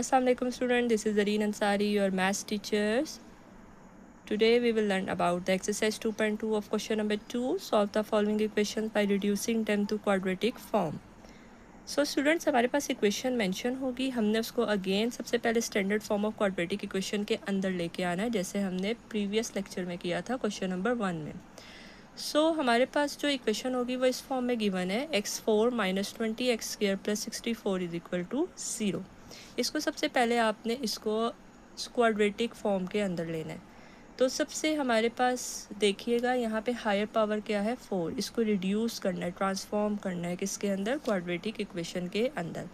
Assalamualaikum student, this is Zareen Ansari, your maths teachers. Today we will learn about the exercise 2.2 of question number 2. Solve the following equations by reducing them to quadratic form. So students, हमारे पास equation mention होगी, हमने उसको again सबसे पहले standard form of quadratic equation के अंदर लेके आना है, जैसे हमने प्रीवियस लेक्चर में किया था क्वेश्चन नंबर 1 में. सो हमारे पास जो इक्वेशन होगी वो इस फॉर्म में गिवन है x4 - 20 x² + 64 = 0. इसको सबसे पहले आपने इसको क्वाड्रेटिक फॉर्म के अंदर लेना है. तो सबसे हमारे पास देखिएगा यहाँ पे हायर पावर क्या है 4. इसको रिड्यूस करना है, ट्रांसफॉर्म करना है किसके अंदर, क्वाड्रेटिक इक्वेशन के अंदर.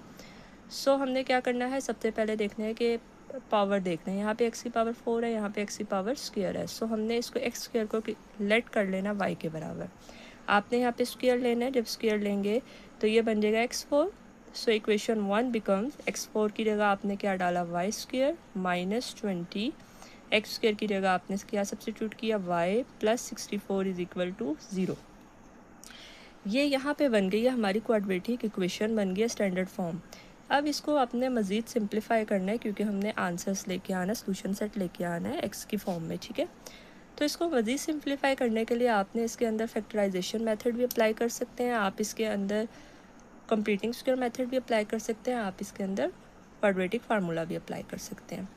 सो हमने क्या करना है, सबसे पहले देखना है कि पावर देखना है. यहाँ पे x की पावर 4 है, यहाँ पे x की पावर स्क्वायर है. सो हमने इसको x स्क्वायर को लेट कर लेना y के बराबर. आपने यहाँ पे स्क्वायर लेना है, जब स्क्वायर लेंगे तो ये बन जाएगा x4. So equation 1 becomes x4 की जगह आपने क्या डाला y स्क्वायर -20 x स्क्वायर की जगह आपने क्या सब्सटीट्यूट किया y + 64 = 0. ये यहाँ पे बन गई है हमारी क्वाड्रेटिक इक्वेशन, बन गया स्टैंडर्ड फॉर्म. अब इसको आपने मज़ीद सिंप्लीफाई करना है क्योंकि हमने आंसर्स लेके आना, सोल्यूशन सेट लेके आना है एक्स की फॉर्म में, ठीक है. तो इसको मज़ीद सिंप्लीफाई करने के लिए आपने इसके अंदर फैक्टराइजेशन मेथड भी अप्लाई कर सकते हैं, आप इसके अंदर कंप्लीटिंग स्क्वायर मेथड भी अप्लाई कर सकते हैं, आप इसके अंदर क्वाड्रेटिक फार्मूला भी अप्लाई कर सकते हैं.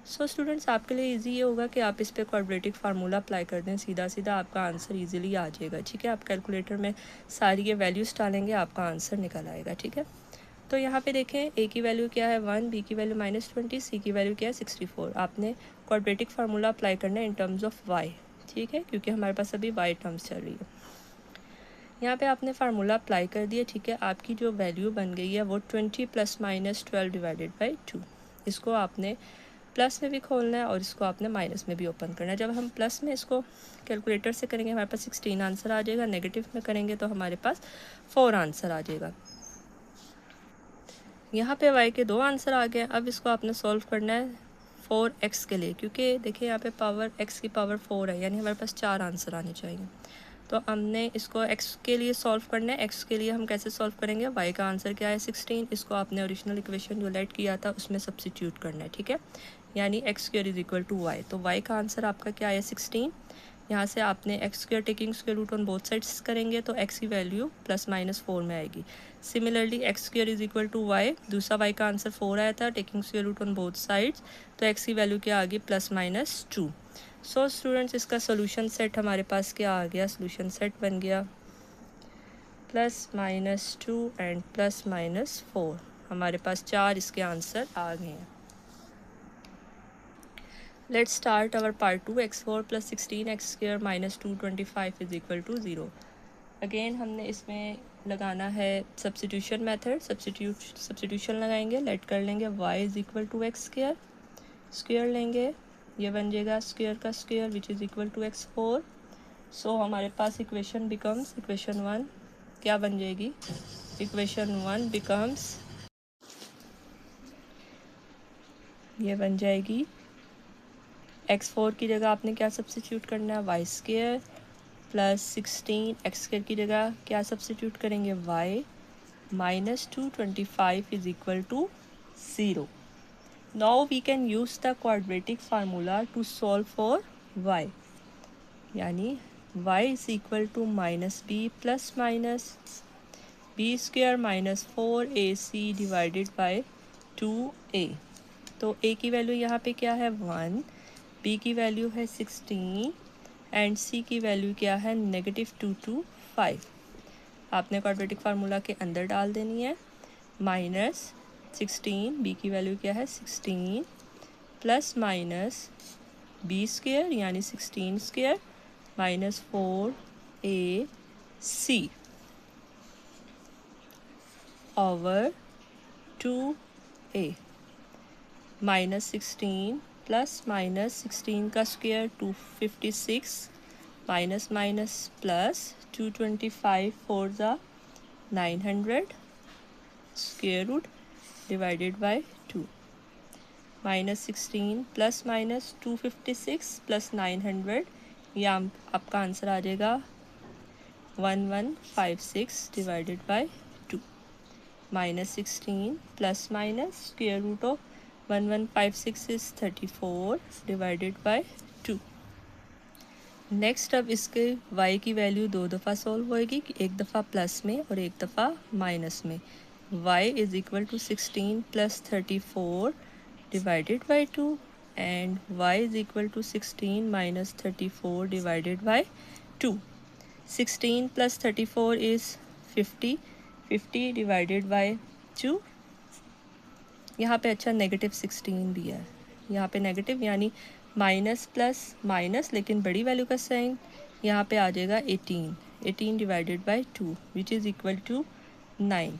सो स्टूडेंट्स, आपके लिए इजी ये होगा कि आप इस पर क्वाड्रेटिक फार्मूला अप्लाई कर दें, सीधा सीधा आपका आंसर इजीली आ जाएगा, ठीक है. आप कैलकुलेटर में सारी ये वैल्यूज़ डालेंगे, आपका आंसर निकल आएगा, ठीक है. तो यहाँ पे देखें, ए की वैल्यू क्या है 1, बी की वैल्यू -20, सी की वैल्यू क्या है 64. आपने क्वाड्रेटिक फार्मूला अप्लाई करना है इन टर्म्स ऑफ वाई, ठीक है, क्योंकि हमारे पास अभी वाई टर्म्स चल रही है. यहाँ पे आपने फार्मूला अप्लाई कर दिया, ठीक है. आपकी जो वैल्यू बन गई है वो 20 + -12 / 2. इसको आपने प्लस में भी खोलना है और इसको आपने माइनस में भी ओपन करना है. जब हम प्लस में इसको कैलकुलेटर से करेंगे हमारे पास 16 आंसर आ जाएगा, नेगेटिव में करेंगे तो हमारे पास 4 आंसर आ जाएगा. यहाँ पे y के 2 आंसर आ गए. अब इसको आपने सॉल्व करना है 4x के लिए, क्योंकि देखिए यहाँ पे पावर x की पावर 4 है, यानी हमारे पास 4 आंसर आने चाहिए. तो हमने इसको x के लिए सॉल्व करना है. x के लिए हम कैसे सॉल्व करेंगे, y का आंसर क्या है 16, इसको आपने ओरिजिनल इक्वेशन जो लेट किया था उसमें सब्सिट्यूट करना है, ठीक है, यानी x² = y. तो y का आंसर आपका क्या है 16. यहाँ से आपने x² taking square root on both sides करेंगे तो x की वैल्यू +-4 में आएगी. सिमिलरली x² = y, दूसरा y का आंसर 4 आया था, taking square root on both sides, तो x की वैल्यू क्या आ गई +-2. सो स्टूडेंट्स, इसका सोल्यूशन सेट हमारे पास क्या आ गया, सोल्यूशन सेट बन गया +-2 एंड +-4. हमारे पास 4 इसके आंसर आ गए हैं. Let's start our part 2. x4 + 16 x² - 225 = 0. Again हमने इसमें लगाना है सब्स्टिट्यूशन मेथड. सब्स्टिट्यूशन लगाएंगे, लेट कर लेंगे y = x², स्क्वायर लेंगे, ये बन जाएगा स्क्वायर का square which is equal to x4. So हमारे पास इक्वेशन बिकम्स, इक्वेशन 1 क्या बन जाएगी, इक्वेशन 1 बिकम्स, ये बन जाएगी x4 की जगह आपने क्या सब्स्टिट्यूट करना है y² + 16 x² की जगह क्या सब्स्टिट्यूट करेंगे y -225 = 0. Now we can use the quadratic formula to solve for y. यानी y = -b + b² - 4ac / 2a. तो a की वैल्यू यहाँ पे क्या है 1, b की वैल्यू है 16 एंड c की वैल्यू क्या है -2 to 5. आपने क्वाड्रेटिक फार्मूला के अंदर डाल देनी है. -16, b की वैल्यू क्या है 16 ± b² यानी 16² - 4ac over 2a. -16 + -16 का square 256 - 225 4 × 900 square root divided by 2. -16 ± 256 + 900, या आपका आंसर आ जाएगा 1156 divided by 2. -16 ± square root of 1156 is 34 divided by 2। Next अब इसके y की वैल्यू दो दफ़ा सॉल्व होएगी, एक दफ़ा प्लस में और एक दफ़ा माइनस में। y is equal to 16 plus 34 divided by 2 and y is equal to 16 minus 34 divided by 2। 16 plus 34 is 50, 50 divided by 2। यहाँ पे अच्छा नेगेटिव 16 दिया है, यहाँ पे नेगेटिव यानी माइनस प्लस माइनस, लेकिन बड़ी वैल्यू का साइन यहाँ पे आ जाएगा 18, 18 divided by 2 which is equal to 9।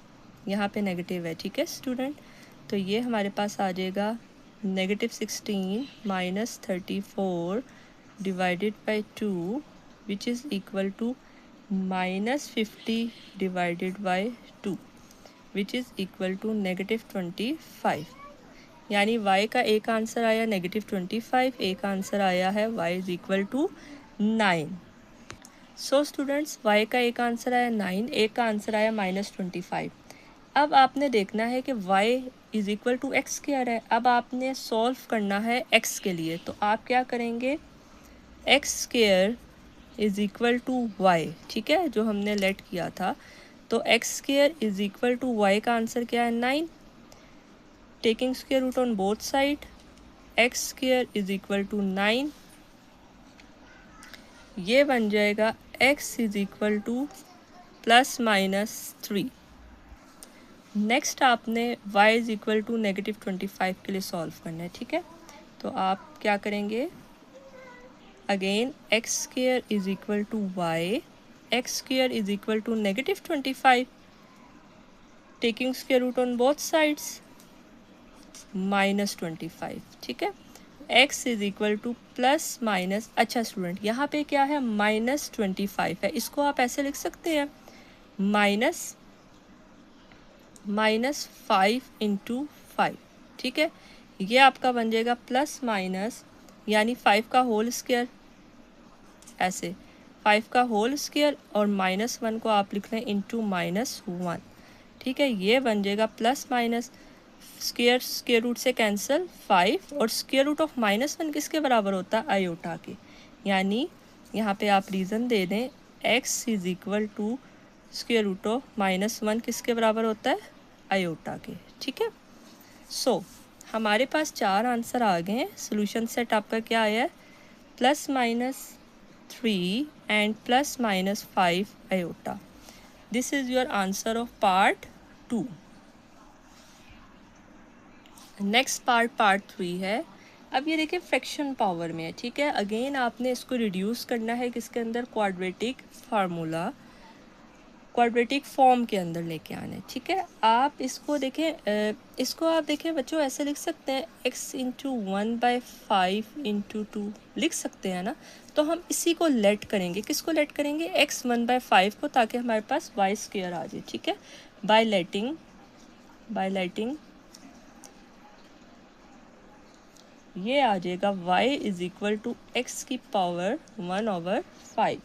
यहाँ पे नेगेटिव है, ठीक है स्टूडेंट। तो ये हमारे पास आ जाएगा negative 16 minus 34 divided by 2 which is equal to minus 50 divided by 2 which is equal to negative 25। यानी y का एक आंसर आया नेगेटिव 25, एक आंसर आया है y is equal to 9। So students y का एक आंसर आया 9, एक का आंसर आया माइनस 25। अब आपने देखना है कि y is equal to x क्या है। अब आपने सॉल्व करना है x के लिए, तो आप क्या करेंगे, x square is equal to y, ठीक है, जो हमने लेट किया था। तो x square is equal to y का आंसर क्या है 9। Taking square root on both side, x square is equal to 9, ये बन जाएगा x is equal to plus minus 3। Next आपने y is equal to negative 25 के लिए सॉल्व करना है, ठीक है। तो आप क्या करेंगे, again x square is equal to y, x square is equal to negative 25, taking square root on both sides minus 25, ठीक है। x is equal to plus minus, अच्छा स्टूडेंट यहाँ पे क्या है माइनस 25 है, इसको आप ऐसे लिख सकते हैं माइनस 5 इंटू 5, ठीक है। ये आपका बन जाएगा प्लस माइनस यानी 5 का होल स्क्वायर, ऐसे 5 का होल स्क्वायर और -1 को आप लिख लें इंटू -1, ठीक है। ये बन जाएगा प्लस माइनस स्क्वायर रूट से कैंसिल 5 और स्क्वायर रूट ऑफ -1 किसके बराबर होता है, आयोटा के। यानी यहाँ पे आप रीज़न दे दें x is equal to square root of -1 किसके बराबर होता है, आयोटा के, ठीक है। सो हमारे पास 4 आंसर आ गए हैं। सोल्यूशन सेट आपका क्या आया है, plus minus 3 and plus minus 5 iota. This is your answer of part 2। Next part 3 है। अब ये देखिए फ्रैक्शन पावर में है, ठीक है। अगेन आपने इसको रिड्यूस करना है किसके अंदर, क्वाड्रेटिक फार्मूला, क्वाड्रेटिक फॉर्म के अंदर लेके आना है, ठीक है। आप इसको देखें, इसको आप देखें बच्चों ऐसे लिख सकते हैं x इंटू 1/5 इंटू 2 लिख सकते हैं ना। तो हम इसी को लेट करेंगे, किसको लेट करेंगे, x 1/5 को, ताकि हमारे पास y स्क्वायर आ जाए, ठीक है। बाय लेटिंग ये आ जाएगा y is equal to x की पावर 1/5।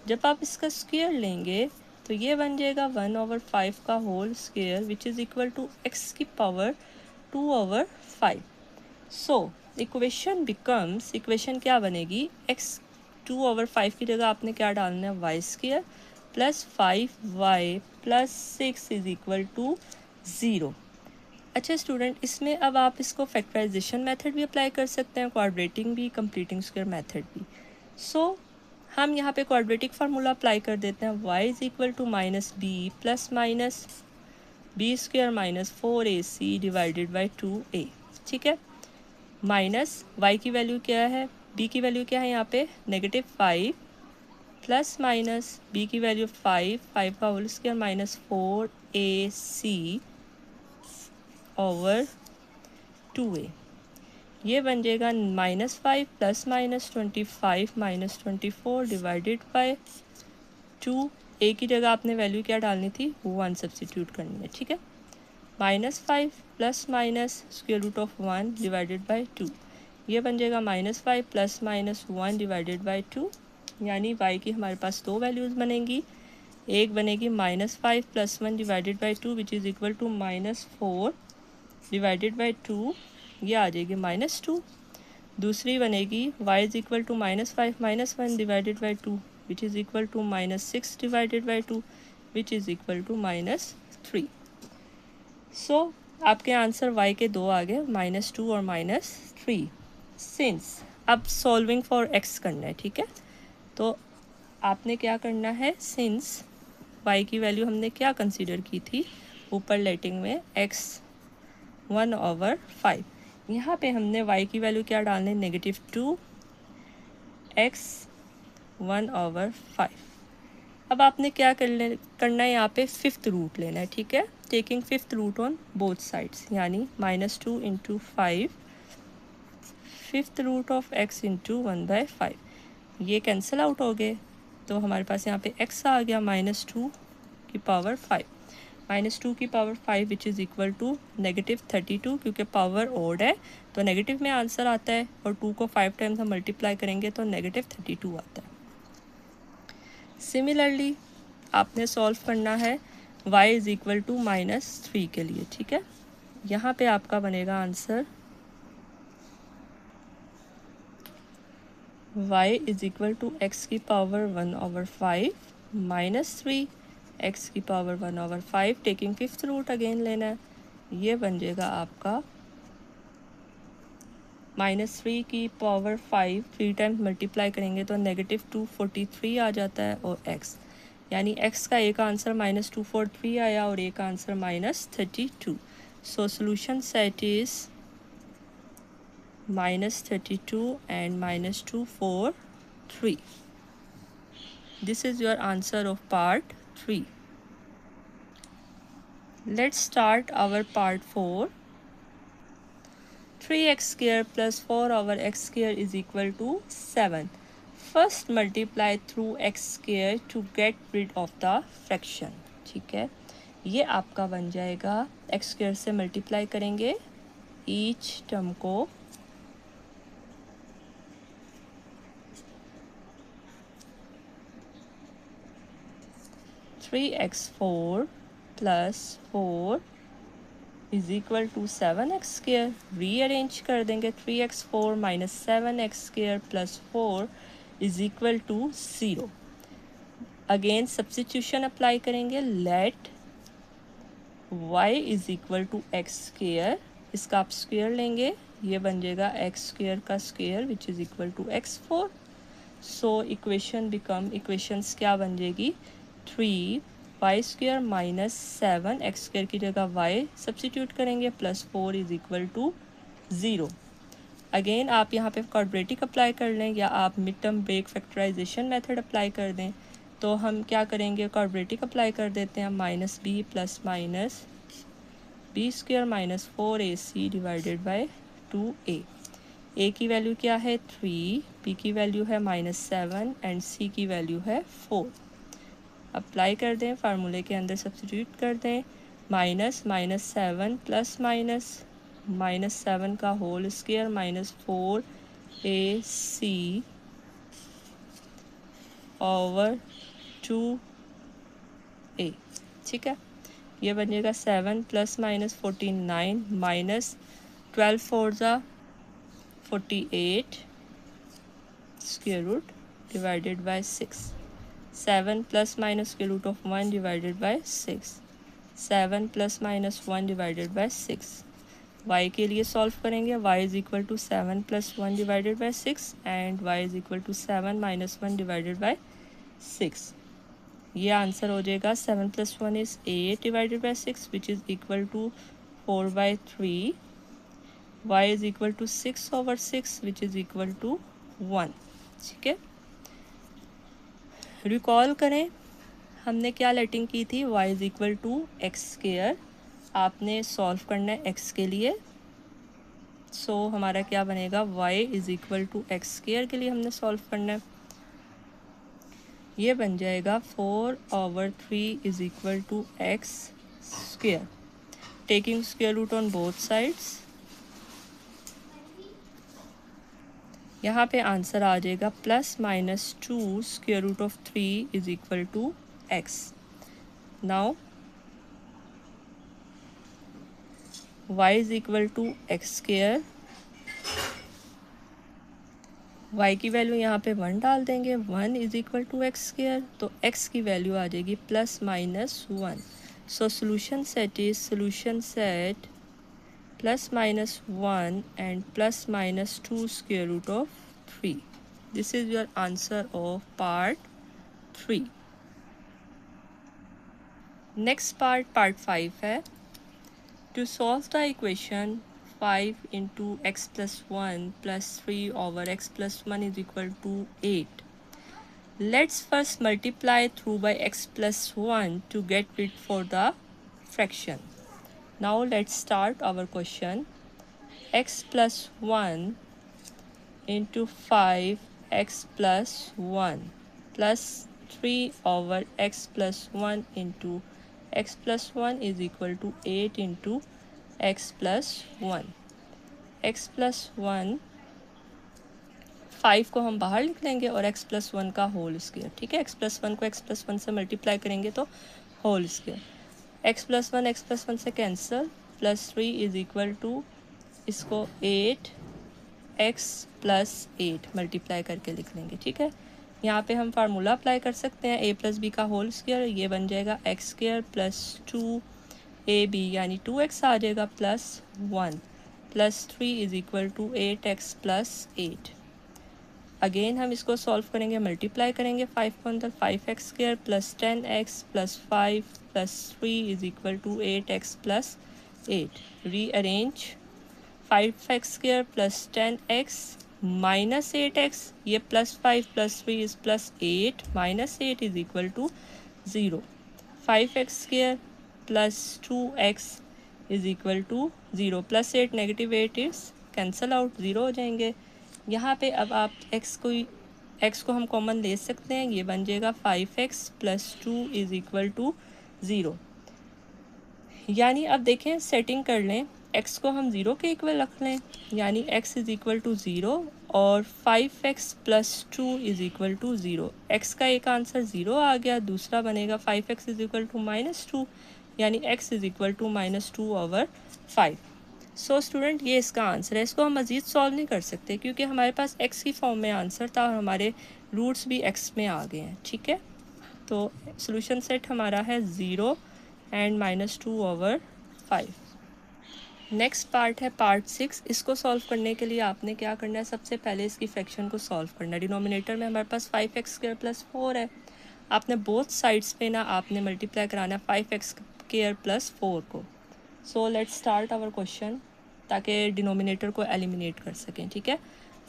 जब आप इसका स्क्वायर लेंगे तो ये बन जाएगा 1/5 का whole square which is equal to x की power 2/5। So equation becomes, equation क्या बनेगी, x 2/5 की जगह आपने क्या डालना है, y square plus 5y plus 6 is equal to 0। अच्छा स्टूडेंट, इसमें अब आप इसको फैक्टराइजेशन मेथड भी अप्लाई कर सकते हैं, क्वाड्रेटिंग भी, कंप्लीटिंग स्क्वायर मेथड भी। सो हम यहाँ पे क्वाड्रेटिक फार्मूला अप्लाई कर देते हैं, y is equal to minus b plus minus B square minus 4ac divided by 2a, ठीक है। माइनस y की वैल्यू क्या है, b की वैल्यू क्या है यहाँ पे नेगेटिव 5 प्लस माइनस b की वैल्यू 5 का whole square minus 4ac over 2a। ये बन जाएगा -5 plus minus 25 minus 24 divided by 2। a की जगह आपने वैल्यू क्या डालनी थी, 1 सब्सिट्यूट करनी है, ठीक है। -5 plus minus square root of 1 divided by 2, ये बन जाएगा -5 प्लस माइनस 1 डिवाइडेड बाय 2। यानी y की हमारे पास दो वैल्यूज़ बनेंगी, एक बनेगी -5 plus 1 divided by 2 which is equal to -4 divided by 2 ये आ जाएगी -2। दूसरी बनेगी y is equal to -5 -1 divided by 2 which is equal to -6 divided by 2 which is equal to -3। So आपके आंसर y के दो आ गए, -2 और -3। सिंस अब सॉल्विंग फॉर x करना है, ठीक है। तो आपने क्या करना है, सिंस y की वैल्यू हमने क्या कंसीडर की थी ऊपर लेटिंग में, x 1/5। यहाँ पे हमने y की वैल्यू क्या डालनी है, -2 x 1/5। अब आपने क्या करना है, यहाँ पे फिफ्थ रूट लेना है, ठीक है। Taking fifth root on both sides, यानी -2 into 5 fifth root of x into 1/5। ये कैंसिल आउट हो गए, तो हमारे पास यहाँ पे x आ गया -2 की पावर 5, -2 की power 5 which is equal to -32, क्योंकि पावर ओड है तो नेगेटिव में आंसर आता है, और 2 को 5 टाइम्स हम मल्टीप्लाई करेंगे तो -32 आता है। सिमिलरली आपने सॉल्व करना है y इज़ इक्वल टू -3 के लिए, ठीक है। यहाँ पे आपका बनेगा answer y is equal to x की पावर 1/5 -3 x की power 1/5, taking fifth root again लेना है। ये बन जाएगा आपका -3 की पावर 5 3 टाइम्स मल्टीप्लाई करेंगे तो -243 आ जाता है, और x यानी x का एक आंसर -243 आया और एक answer -32। So solution set is -32 and -243। This is your answer of part 3. Let's start our part 4. 3x square plus 4 over x square is equal to 7. First multiply through x square to get rid of the fraction. ठीक है, ये आपका बन जाएगा, x square से multiply करेंगे each term को, three x four plus 4 is equal to 7x square. Rearrange कर देंगे, 3x4 minus 7x square plus 4 is equal to 0। Again substitution apply करेंगे, let y is equal to x square, इसका आप square लेंगे, ये बन जाएगा x स्क्र का square which is equal to x4। So equation become, equations क्या बन जाएगी, 3y square minus 7x square की जगह y सब्सिट्यूट करेंगे plus 4 is equal to 0। Again आप यहाँ पे क्वाड्रेटिक अप्लाई कर लें या आप mid term break factorisation method apply कर दें। तो हम क्या करेंगे, क्वाड्रेटिक अप्लाई कर देते हैं, minus b plus minus b square minus 4ac divided by 2a। a की वैल्यू क्या है 3, b की वैल्यू है -7 एंड c की वैल्यू है 4। अप्लाई कर दें, फार्मूले के अंदर सब्स्टिट्यूट कर दें, -7 प्लस -7 का whole square -4ac over 2a। ठीक है, ये बनेगा 7 प्लस -49 माइनस 12 4 ज़ा 48 square root divided by 6। 7 plus minus square root of 1 divided by 6। 7 plus minus 1 divided by 6। y के लिए सॉल्व करेंगे, y is equal to 7 plus 1 divided by 6 and y is equal to 7 minus 1 divided by 6। ये answer हो जाएगा 7 plus 1 is 8 divided by 6 which is equal to 4/3। y is equal to 6 over 6 which is equal to 1। ठीक है, recall करें हमने क्या लेटिंग की थी, y is equal to x square. आपने सॉल्व करना है x के लिए, सो हमारा क्या बनेगा, y is equal to x square के लिए हमने सॉल्व करना है, ये बन जाएगा 4/3 is equal to x square. Taking square root on both sides, यहाँ पे आंसर आ जाएगा +-2 square root of 3 is equal to x। Now y is equal to x square, y की वैल्यू यहाँ पे 1 डाल देंगे, 1 is equal to x square, तो x की वैल्यू आ जाएगी +-1। So solution set +-1 and +-2 square root of 3. This is your answer of part 3. Next part 5 है. To solve the equation 5 into x plus 1 plus 3 over x plus 1 is equal to 8. Let's first multiply through by x plus 1 to get rid for the fraction. Now let's start our question. X plus 1 into 5x plus 1 plus 3 over x plus 1 into x plus 1 is equal to 8 into x plus 1. x plus 1 5 को हम बाहर लिख लेंगे और x plus 1 का whole square, ठीक है। x plus 1 को x प्लस 1 से मल्टीप्लाई करेंगे तो होल स्क्वायर, x प्लस 1 से कैंसिल, +3 इज इक्वल टू इसको 8x प्लस 8 मल्टीप्लाई करके लिख लेंगे, ठीक है। यहाँ पे हम फार्मूला अप्लाई कर सकते हैं, a प्लस बी का होल स्क्वायर, ये बन जाएगा एक्स स्क्वायर प्लस 2ab यानी 2x आ जाएगा plus 1 +3 is equal to 8x plus 8। Again हम इसको सॉल्व करेंगे, मल्टीप्लाई करेंगे 5 को अंदर, 5x square plus 10x plus 5 plus 3 is equal to 8x plus 8। Rearrange 5x square plus 10x minus 8x, ये plus 5 plus 3 is plus 8 minus 8 is equal to 0। 5x square plus 2x is equal to 0, plus 8 negative 8 is cancel out, 0 हो जाएंगे। यहाँ पे अब आप x को हम common ले सकते हैं, ये बन जाएगा 5x plus 2 is equal to 0। यानी अब देखें, सेटिंग कर लें, x को हम 0 के इक्वल रख लें, यानी x इज इक्वल टू 0 और 5x plus 2 is equal to 0। x का एक आंसर 0 आ गया, दूसरा बनेगा 5x इज इक्वल टू -2, यानी x is equal to -2 over 5। So student, ये इसका आंसर है। इसको हम मज़ीद सॉल्व नहीं कर सकते क्योंकि हमारे पास x की फॉर्म में आंसर था और हमारे रूट्स भी x में आ गए हैं, ठीक है। तो सोल्यूशन सेट हमारा है 0 एंड -2 ओवर 5। नेक्स्ट पार्ट है पार्ट 6। इसको सॉल्व करने के लिए आपने क्या करना है, सबसे पहले इसकी फ्रैक्शन को सॉल्व करना है। डिनोमिनेटर में हमारे पास 5x स्क्वायर प्लस 4 है, आपने बोथ साइड्स पे ना आपने मल्टीप्लाई कराना है 5x स्क्वायर प्लस 4 को। So let's start our question ताकि डिनोमिनेटर को एलिमिनेट कर सकें, ठीक है।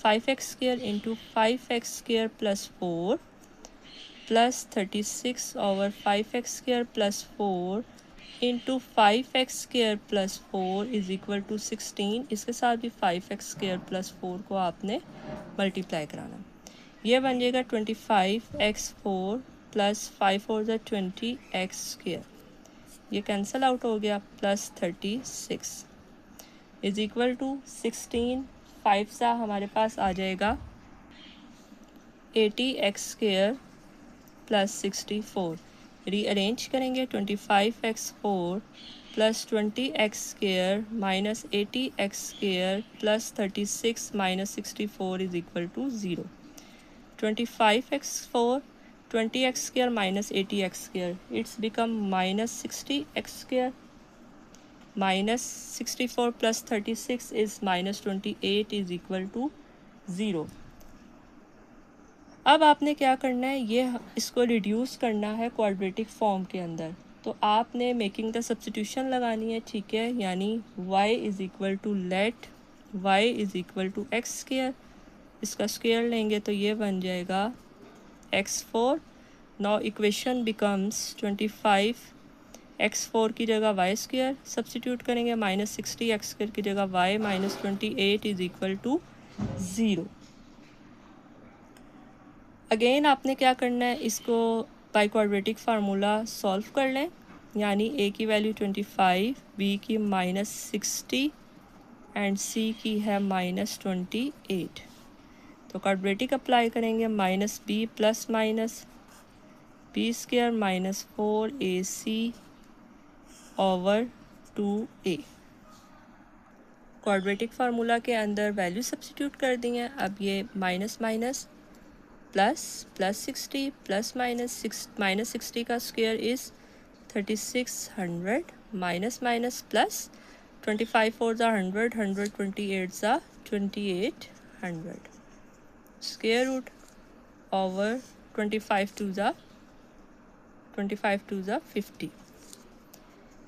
5x square into 5x square plus 4 plus 36 over 5x square plus 4 into 5x square plus 4 is equal to 16। इसके साथ भी 5x स्क्वायर प्लस 4 को आपने मल्टीप्लाई कराना, ये बन जाएगा 25x4 प्लस 5 4 ज़ा 20x स्क्वायर, ये कैंसिल आउट हो गया, प्लस 36 इज इक्वल टू 16, 5 सा हमारे पास आ जाएगा 80x स्क्वायर प्लस 64। रीअरेंज करेंगे, 25x4 plus 20x square minus 80x square plus 36 minus 64 is equal to 0। 25x4 20x square minus 80x square, it's become minus 60x square minus 64 plus 36 is minus 28 is equal to 0। अब आपने क्या करना है, ये इसको reduce करना है quadratic form के अंदर, तो आपने मेकिंग द सब्स्टिट्यूशन लगानी है, ठीक है। यानी y is equal to let y is equal to x square, इसका स्क्वायर लेंगे तो ये बन जाएगा x4। Now equation becomes 25x4 की जगह y स्क्वायर सब्स्टिट्यूट करेंगे, माइनस 60x स्क्वायर की जगह y minus 28 is equal to 0। Again आपने क्या करना है, इसको बाई क्वाड्रेटिक फार्मूला सॉल्व कर लें, यानी a की वैल्यू 25, b की -60 एंड c की है -28। तो क्वाड्रेटिक अप्लाई करेंगे, minus b plus minus b square minus 4ac over 2a। Quadratic formula के अंदर वैल्यू सब्स्टिट्यूट कर दी हैं। अब ये minus minus plus plus 60 plus minus 60 का square is 3600 minus minus plus 25 4 ज़ा 100 128 ज़ा 2800 स्क्वायर रूट ओवर 25 2 ज़ा 50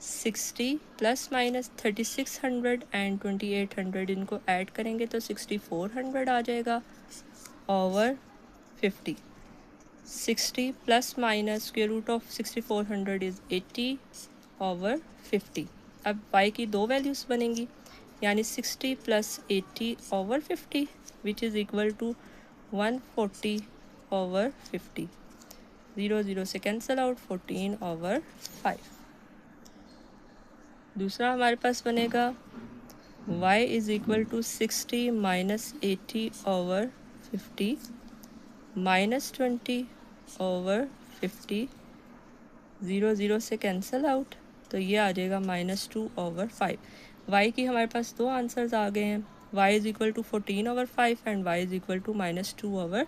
60 प्लस माइनस 3600 एंड 2800 इनको ऐड करेंगे तो 6400 आ जाएगा over 50। 60 plus minus square root of 6400 is 80 over 50। अब y की दो वैल्यूज़ बनेंगी, यानी 60 plus 80 over 50 which is equal to 140 over 50। 0 0 से कैंसिल आउट, 14 ओवर 5। दूसरा हमारे पास बनेगा y is equal to 60 minus 80 over 50 minus 20 over 50। 0 0 से कैंसिल आउट, तो ये आ जाएगा -2 ओवर 5। y की हमारे पास दो आंसर्स आ गए हैं, y is equal to 14 over 5 and y is equal to -2 over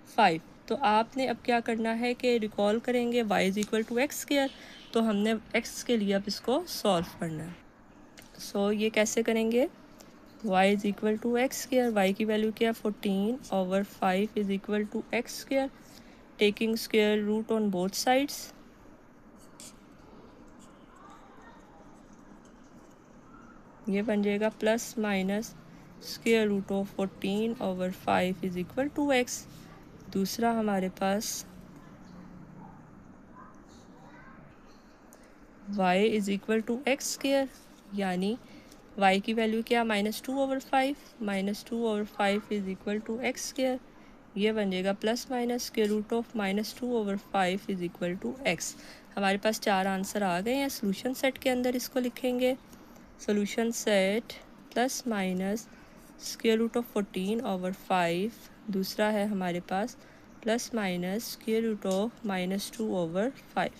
5। तो आपने अब क्या करना है कि रिकॉल करेंगे y is equal to x square, तो हमने x के लिए अब इसको सॉल्व करना है। सो ये कैसे करेंगे, y is equal to x square, y की वैल्यू क्या है 14 over 5 is equal to x square, taking square root on both sides. ये बन जाएगा plus minus square root of 14 over 5 is equal to x. दूसरा हमारे पास y is equal to x square, यानी y की वैल्यू क्या -2 over 5, -2 over 5 is equal to x square. ये बन जाएगा plus minus square root of -2 over 5 is equal to x. हमारे पास चार आंसर आ गए हैं। सोल्यूशन सेट के अंदर इसको लिखेंगे, solution set plus minus square root of 14 over 5, दूसरा है हमारे पास plus minus square root of -2 over 5।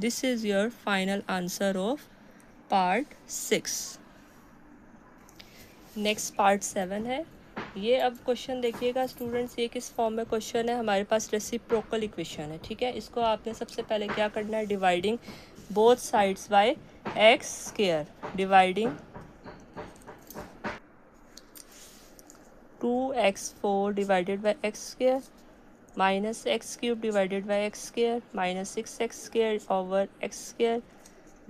This is your final answer of part 6। Next part 7 है। ये अब क्वेश्चन देखिएगा स्टूडेंट्स, ये किस फॉर्म में क्वेश्चन है, हमारे पास रेसिप्रोकल इक्वेशन है, ठीक है। इसको आपने सबसे पहले क्या करना है, dividing both sides by x square, dividing 2x4 divided by x square minus x cube divided by x square minus 6x square over x square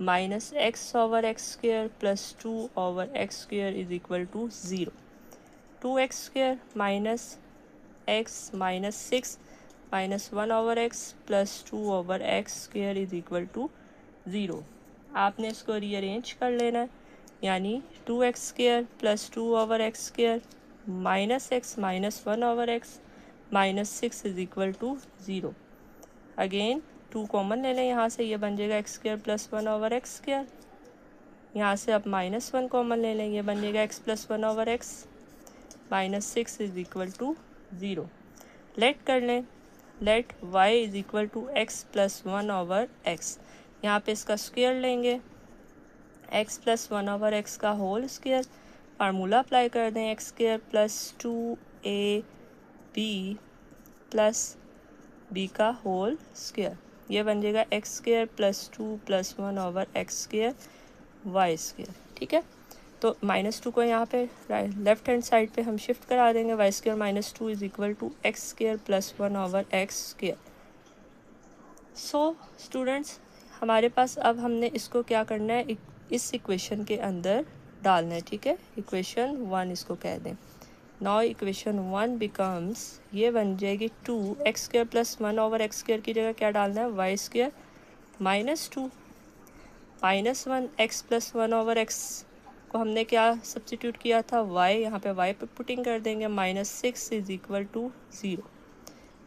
minus x over x square plus 2 over x square is equal to 0। 2x square minus x minus 6 minus 1 over x plus 2 over x square is equal to 0। आपने इसको rearrange कर लेना है, यानी 2x square plus 2 over x square minus x minus 1 over x minus 6 is equal to 0। Again 2 common ले लें यहाँ से, ये बन जाएगा x square plus 1 over x square. यहाँ से अब -1 कॉमन ले लें, ये बन जाएगा x plus 1 over x minus 6 is equal to 0। Let कर लें, let y is equal to x plus 1 over x, यहाँ पे इसका स्क्वायर लेंगे, x प्लस 1 ओवर एक्स का होल स्क्वायर, फार्मूला अप्लाई कर दें, x square plus 2ab plus b का होल स्क्वायर, ये बन जाएगा x square plus 2 plus 1 over x square y square, ठीक है। तो -2 को यहाँ पे लेफ्ट हैंड साइड पे हम शिफ्ट करा देंगे, y square -2 is equal to x square plus 1 over x square. So students, हमारे पास अब हमने इसको क्या करना है, इस इक्वेशन के अंदर डालना है, ठीक है। इक्वेशन 1 इसको कह दें। नाउ इक्वेशन 1 बिकम्स, ये बन जाएगी 2x square plus 1 over x square की जगह क्या डालना है, y square -2 minus 1 x plus 1 over x को हमने क्या सब्स्टिट्यूट किया था, y, यहाँ पे y पे पुटिंग कर देंगे, -6 इज इक्वल टू 0।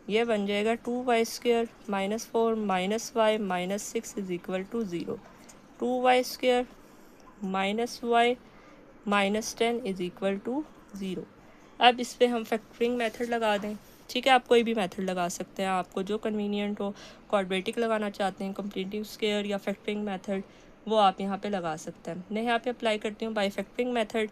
ये बन जाएगा 2y square -4 minus y minus 6 is equal to 0। 2y square minus y minus 10 is equal to 0। अब इस पर हम फैक्टरिंग मेथड लगा दें, ठीक है। आप कोई भी मेथड लगा सकते हैं, आपको जो कन्वीनियंट हो, क्वाड्रेटिक लगाना चाहते हैं, कंप्लीटिंग स्क्वायर या फैक्टरिंग मेथड, वो आप यहाँ पे लगा सकते हैं। मैं यहाँ पे अप्लाई करती हूँ बाय फैक्टरिंग मेथड।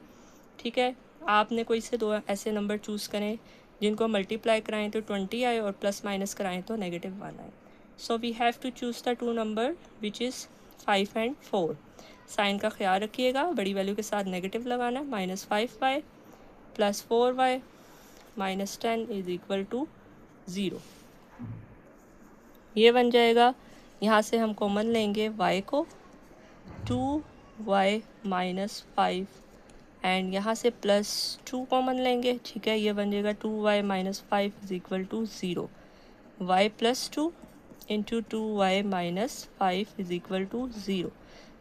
ठीक है, आपने कोई से दो ऐसे नंबर चूज़ करें जिनको मल्टीप्लाई कराएं तो 20 आए और प्लस माइनस कराएं तो -1 आए। So we have to choose the two number which is 5 and 4। Sign का ख्याल रखिएगा, बड़ी वैल्यू के साथ नेगेटिव लगाना। -5y + 4y -10 is equal to 0। ये बन जाएगा। यहाँ से हम कॉमन लेंगे y को, 2y - 5 एंड यहाँ से +2 कॉमन लेंगे। ठीक है, ये बन जाएगा 2y - 5 is equal to 0। y + 2 into 2y - 5 is equal to 0।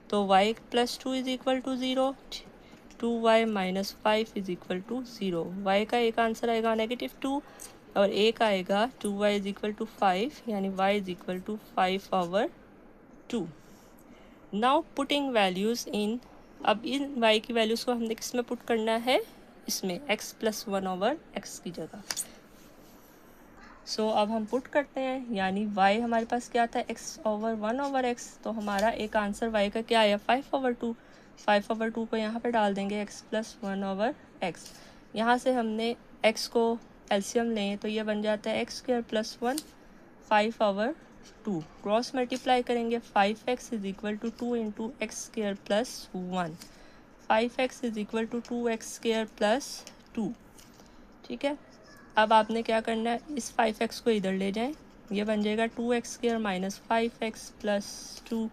तो y + 2 is equal to 0, 2y - 5 is equal to 0। y का एक आंसर आएगा -2 और एक आएगा 2y इज इक्वल टू 5, यानी y is equal to 5/2। Now putting values in, अब इन y की वैल्यूज़ को हमने किस में पुट करना है, इसमें x + 1/x की जगह। सो अब हम पुट करते हैं, यानी y हमारे पास क्या था, x/1/x। तो हमारा एक आंसर y का क्या आया, 5/2। 5/2 को यहाँ पे डाल देंगे, x + 1/x। यहाँ से हमने x को एलसीएम लें तो ये बन जाता है x² + 1 5/2। क्रॉस मल्टीप्लाई करेंगे, 5x is equal to 2 into x² + 1। 5x is equal to 2x² + 2। ठीक है, अब आपने क्या करना है, इस 5x को इधर ले जाएं, ये बन जाएगा 2x² - 5x + 2।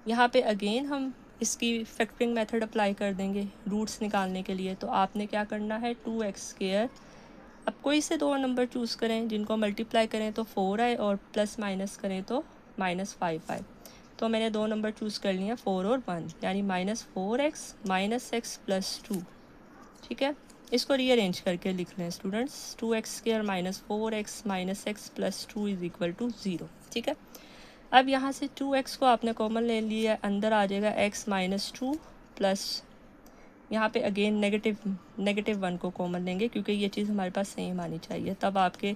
यहाँ पे अगेन हम इसकी फैक्टरिंग मेथड अप्लाई कर देंगे रूट्स निकालने के लिए। तो आपने क्या करना है, 2x², अब कोई से दो नंबर चूज़ करें जिनको मल्टीप्लाई करें तो 4 आए और प्लस माइनस करें तो -5 आए। तो मैंने दो नंबर चूज़ कर लिए 4 और 1, यानी -4x - x + 2। ठीक है, इसको रीअरेंज करके लिख लें students, 2x² - 4x - x + 2 is equal to 0। ठीक है, अब यहाँ से 2x को आपने कॉमन ले लिया, अंदर आ जाएगा x - 2 प्लस यहाँ पे अगेन -1 को कॉमन लेंगे क्योंकि ये चीज़ हमारे पास सेम आनी चाहिए, तब आपके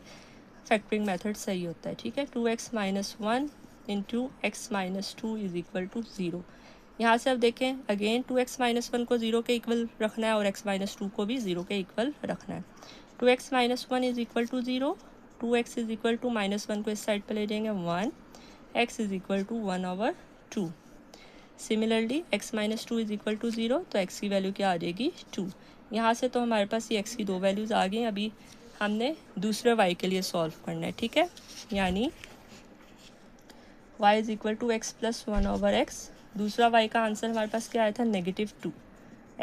फैक्टरिंग मेथड सही होता है। ठीक है, 2x - 1 into x - 2 is equal to 0। यहाँ से अब देखें, अगेन 2x - 1 को 0 के इक्वल रखना है और x - 2 को भी 0 के इक्वल रखना है। 2x - 1 is equal to 0, 2x is equal to -1 को इस साइड पर ले जाएंगे 1, x is equal to 1/2। Similarly x - 2 is equal to 0, तो x की वैल्यू क्या आ जाएगी, 2। यहाँ से तो हमारे पास ये x की दो वैल्यूज़ आ गई। अभी हमने दूसरे y के लिए सॉल्व करना है। ठीक है, यानी y is equal to x + 1/x। दूसरा y का आंसर हमारे पास क्या आया था, -2,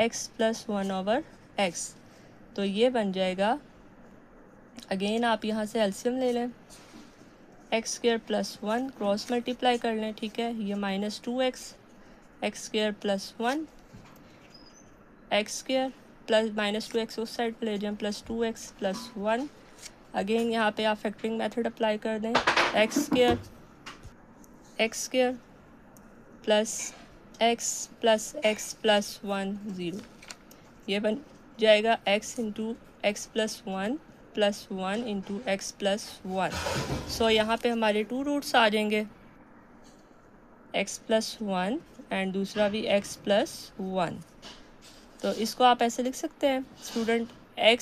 x + 1/x। तो ये बन जाएगा, अगेन आप यहाँ से एलसीएम ले लें, x² + 1 क्रॉस मल्टीप्लाई कर लें। ठीक है, ये -2x, x² + 1, x² plus -2x उस साइड पे ले जाएं, +2x + 1। अगेन यहाँ पे आप फैक्टरिंग मेथड अप्लाई कर दें, x² plus x plus x + 1 0। ये बन जाएगा x into x + 1 + 1 into x + 1। सो यहाँ पे हमारे 2 रूट्स आ जाएंगे, x + 1 एंड दूसरा भी x + 1। तो इसको आप ऐसे लिख सकते हैं स्टूडेंट, x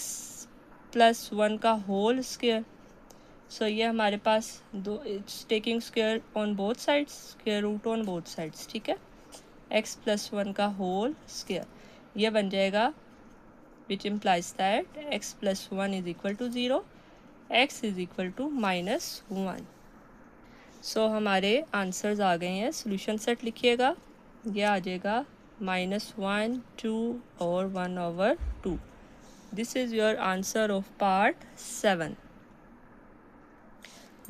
+ 1 का होल स्क्वायर। सो ये हमारे पास दो, taking square on both sides, square root on both sides. ठीक है, x + 1 का होल स्क्वायर, ये बन जाएगा which implies that x + 1 is equal to 0, x is equal to -1। So हमारे आंसर्स आ गए हैं। सोल्यूशन सेट लिखिएगा, ये आ जाएगा -1, 2 और 1/2। This is your answer of part 7।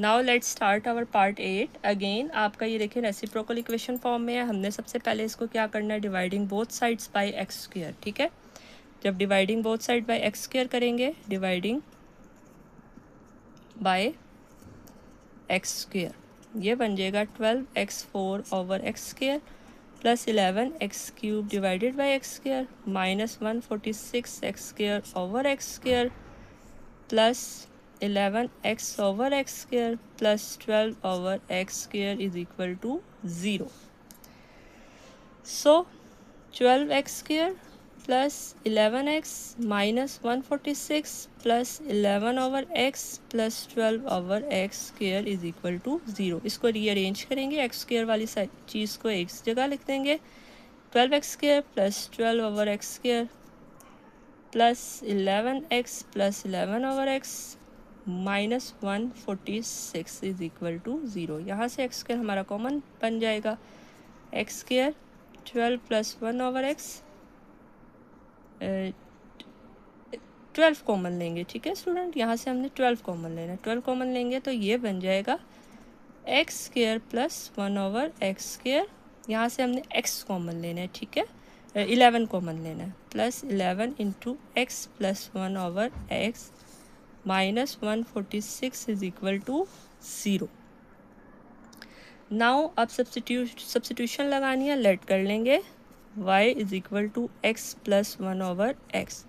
Now let's start our part 8। Again आपका ये देखिए रेसिप्रोकल इक्वेशन फॉर्म में है। हमने सबसे पहले इसको क्या करना है, dividing both sides bye x²। ठीक है, जब dividing both side by x² करेंगे, डिवाइडिंग बाय x², ये बन जाएगा 12x4/x² plus 11x³ divided by x² -146x² plus 11x/x² plus 12/x² is equal to 0। So 12x² plus 11x minus 146 plus 11/x plus 12/x² is equal to 0। इसको rearrange करेंगे, x² वाली चीज़ को एक जगह लिख देंगे। 12x² plus 12/x² plus 11x plus 11/x minus 146 is equal to 0। यहाँ से x² हमारा कॉमन बन जाएगा। x² 12 प्लस 1/x 12 कॉमन लेंगे, ठीक है स्टूडेंट। यहाँ से हमने 12 कॉमन लेना है। 12 कॉमन लेंगे तो ये बन जाएगा x² प्लस 1/x²। यहाँ से हमने x कॉमन लेना है, ठीक है, 11 कॉमन लेना है। Plus 11 into x plus 1/x minus 146 is equal to 0। Now अब सब्स्टिट्यूशन लगानी है, लेट कर लेंगे y is equal to x plus 1/x।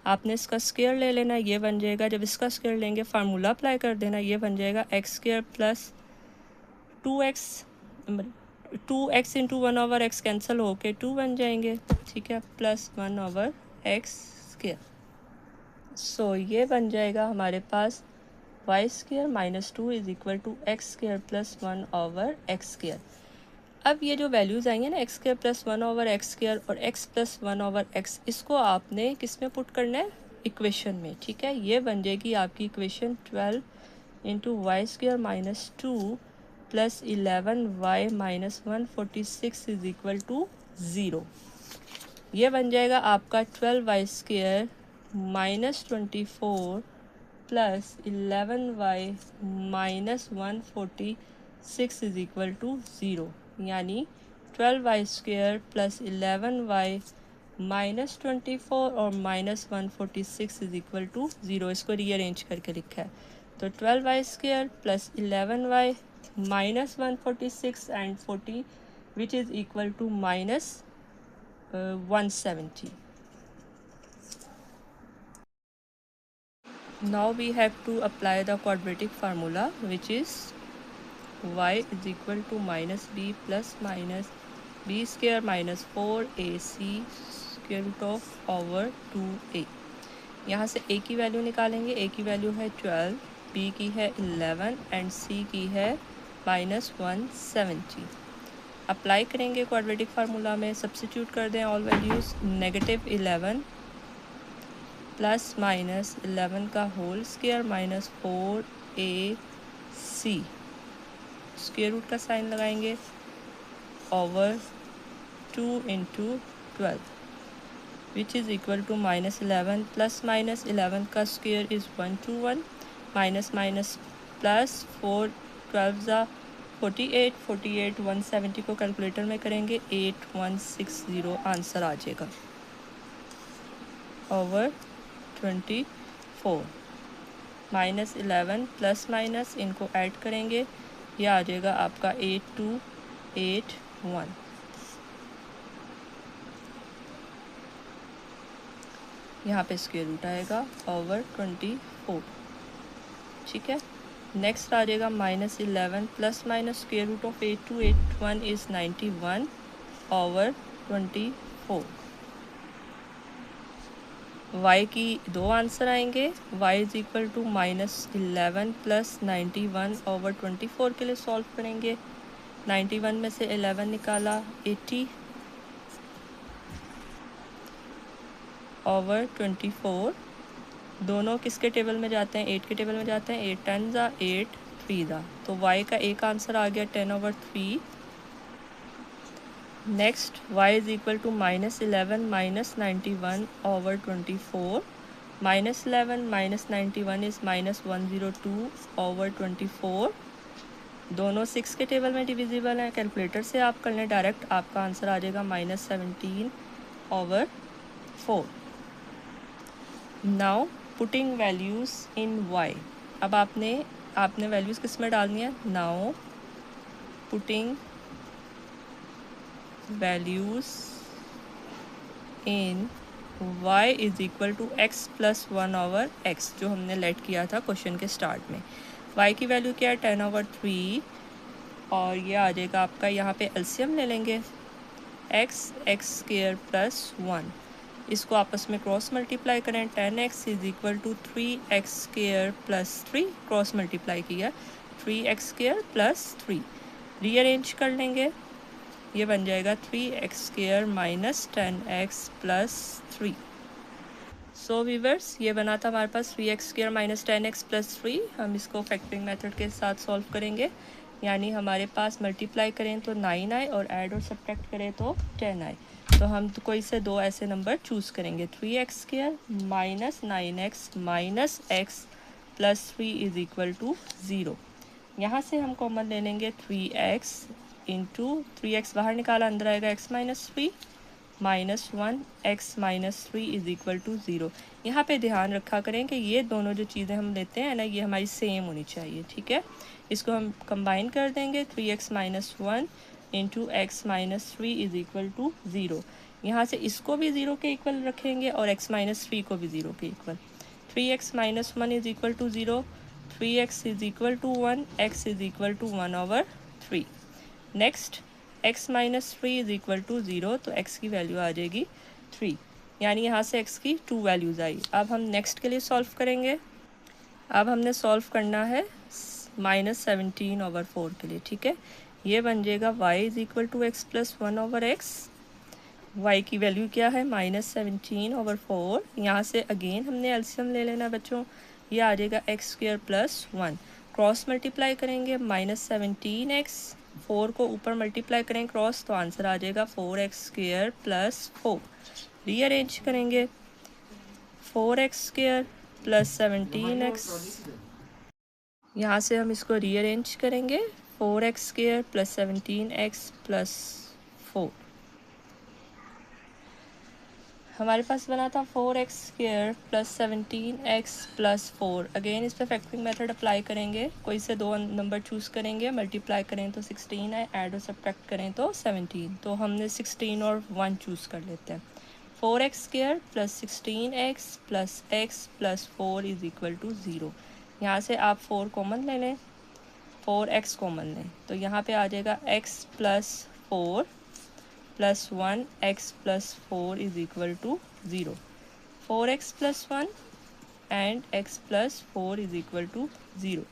आपने इसका स्क्वायर ले लेना, ये बन जाएगा। जब इसका स्क्वायर लेंगे फार्मूला अप्लाई कर देना, ये बन जाएगा x² plus 2x into 1/x cancel होके 2 बन जाएंगे, ठीक है, प्लस 1/x²। सो ये बन जाएगा हमारे पास y² minus 2 is equal to x² plus 1/x²। अब ये जो वैल्यूज़ आएंगे ना x² प्लस 1/x² और x प्लस 1/x, इसको आपने किस में पुट करना है, इक्वेशन में, ठीक है। ये बन जाएगी आपकी equation 12 into y² minus 2 plus 11y minus 146 is equal to 0। ये बन जाएगा आपका 12y² minus 24 plus 11y minus 146 is equal to 0, यानी 12y² प्लस 11y माइनस 24 और माइनस 146 इज इक्वल टू 0। इसको रीअरेंज करके लिखा है तो 12y² plus 11y minus 146 and 40 which is equal to minus 170। Now we have to apply the quadratic formula, which is y is equal to minus b plus minus b square minus 4ac square root of over 2a। यहाँ से a की value निकालेंगे। a की value है 12, b की है 11 and c की है माइनस 170। अप्लाई करेंगे क्वाड्रेटिक फार्मूला में, सब्स्टिट्यूट कर दें all values. Negative 11 plus minus 11 का whole square minus 4ac square root का साइन लगाएंगे over 2 into 12 which is equal to minus 11 plus minus 11 का square is 121 minus minus plus 4 12 ज़ा 48 48 170 को कैलकुलेटर में करेंगे 8160 आंसर आ जाएगा ओवर 24। माइनस 11 प्लस माइनस इनको ऐड करेंगे, यह आ जाएगा आपका 8281। यहाँ पे स्क्वायर रूट आएगा ओवर 24, ठीक है। नेक्स्ट आ जाएगा minus 11 plus minus square root of 8281 is 91 over 24। y की दो आंसर आएंगे। y is equal to minus 11 plus 91 over 24 के लिए सॉल्व करेंगे। 91 में से 11 निकाला 80 ओवर 24। दोनों किसके टेबल में जाते हैं, 8 के टेबल में जाते हैं। 8 10 ज़ा 8 3 ज़ा, तो y का एक आंसर आ गया 10 over 3। Next y is equal to minus 11 minus 91 over 24। Minus 11 minus 91 is minus 102 over 24। दोनों 6 के टेबल में डिविजिबल हैं। कैलकुलेटर से आप कर लें डायरेक्ट, आपका आंसर आ जाएगा minus 17 over 4। Now putting values in y। अब आपने वैल्यूज़ किस में डालनी है। Now putting values in y is equal to x plus 1 over x, जो हमने लेट किया था क्वेश्चन के स्टार्ट में। y की वैल्यू क्या है 10 ओवर 3 और ये आ जाएगा आपका, यहाँ पे एलसीएम ले लेंगे एक्स एक्स स्क्वेयर प्लस 1, इसको आपस में क्रॉस मल्टीप्लाई करें, 10x is equal to 3x square plus 3, cross multiply किया 3x स्क्वेयर प्लस 3, रीअरेंज कर लेंगे, ये बन जाएगा 3x square minus 10x plus 3। So viewers, ये बना था हमारे पास 3x square minus 10x plus 3। हम इसको फैक्टरिंग मेथड के साथ सॉल्व करेंगे, यानी हमारे पास मल्टीप्लाई करें तो 9 आए और ऐड और सब्ट्रैक्ट करें तो 10 आए। तो हम कोई से दो ऐसे नंबर चूज़ करेंगे, 3x square minus 9x minus x plus 3 is equal to 0। यहाँ से हम कॉमन ले लेंगे 3x इंटू 3x बाहर निकाला, अंदर आएगा x minus 3 minus 1 x minus 3 is equal to 0। यहाँ पे ध्यान रखा करें कि ये दोनों जो चीज़ें हम लेते हैं ना, ये हमारी सेम होनी चाहिए, ठीक है। इसको हम कंबाइन कर देंगे, 3x minus 1 into x minus 3 is equal to 0। यहाँ से इसको भी 0 के इक्वल रखेंगे और x माइनस 3 को भी 0 के equal. 3x minus 1 is equal to 0, 3x is equal to 1, x is equal to 1/3। Next x minus 3 is equal to 0, तो x की वैल्यू आ जाएगी 3, यानी यहाँ से x की 2 वैल्यूज़ आई। अब हम नेक्स्ट के लिए सॉल्व करेंगे। अब हमने सॉल्व करना है -17/4 के लिए, ठीक है। ये बन जाएगा y is equal to x plus 1/x। y की वैल्यू क्या है, -17/4। यहाँ से अगेन हमने एलसीएम ले लेना बच्चों, ये आ जाएगा x square plus 1, cross multiply करेंगे -17x, 4 को ऊपर मल्टीप्लाई करें क्रॉस, तो आंसर आ जाएगा 4x स्क्वेयर प्लस 4। रीअरेंज करेंगे 4x स्क्वेयर प्लस 17x, यहाँ से हम इसको रीअरेंज करेंगे 4x square plus 17x plus 4। हमारे पास बना था 4x square plus 17x plus 4। Again इस पर फैक्टरिंग मेथड अप्लाई करेंगे, कोई से दो नंबर चूज़ करेंगे, मल्टीप्लाई करें तो 16 है, ऐड और सब्ट्रैक्ट करें तो 17। तो हमने 16 और 1 चूज़ कर लेते हैं। 4x square plus 16x plus x plus 4 is equal to 0। यहाँ से आप 4 कॉमन ले लें, 4x कॉमन लें, तो यहाँ पे आ जाएगा x plus 4 plus 1 x plus 4 is equal to 0। 4x plus 1 and x plus 4 is equal to 0।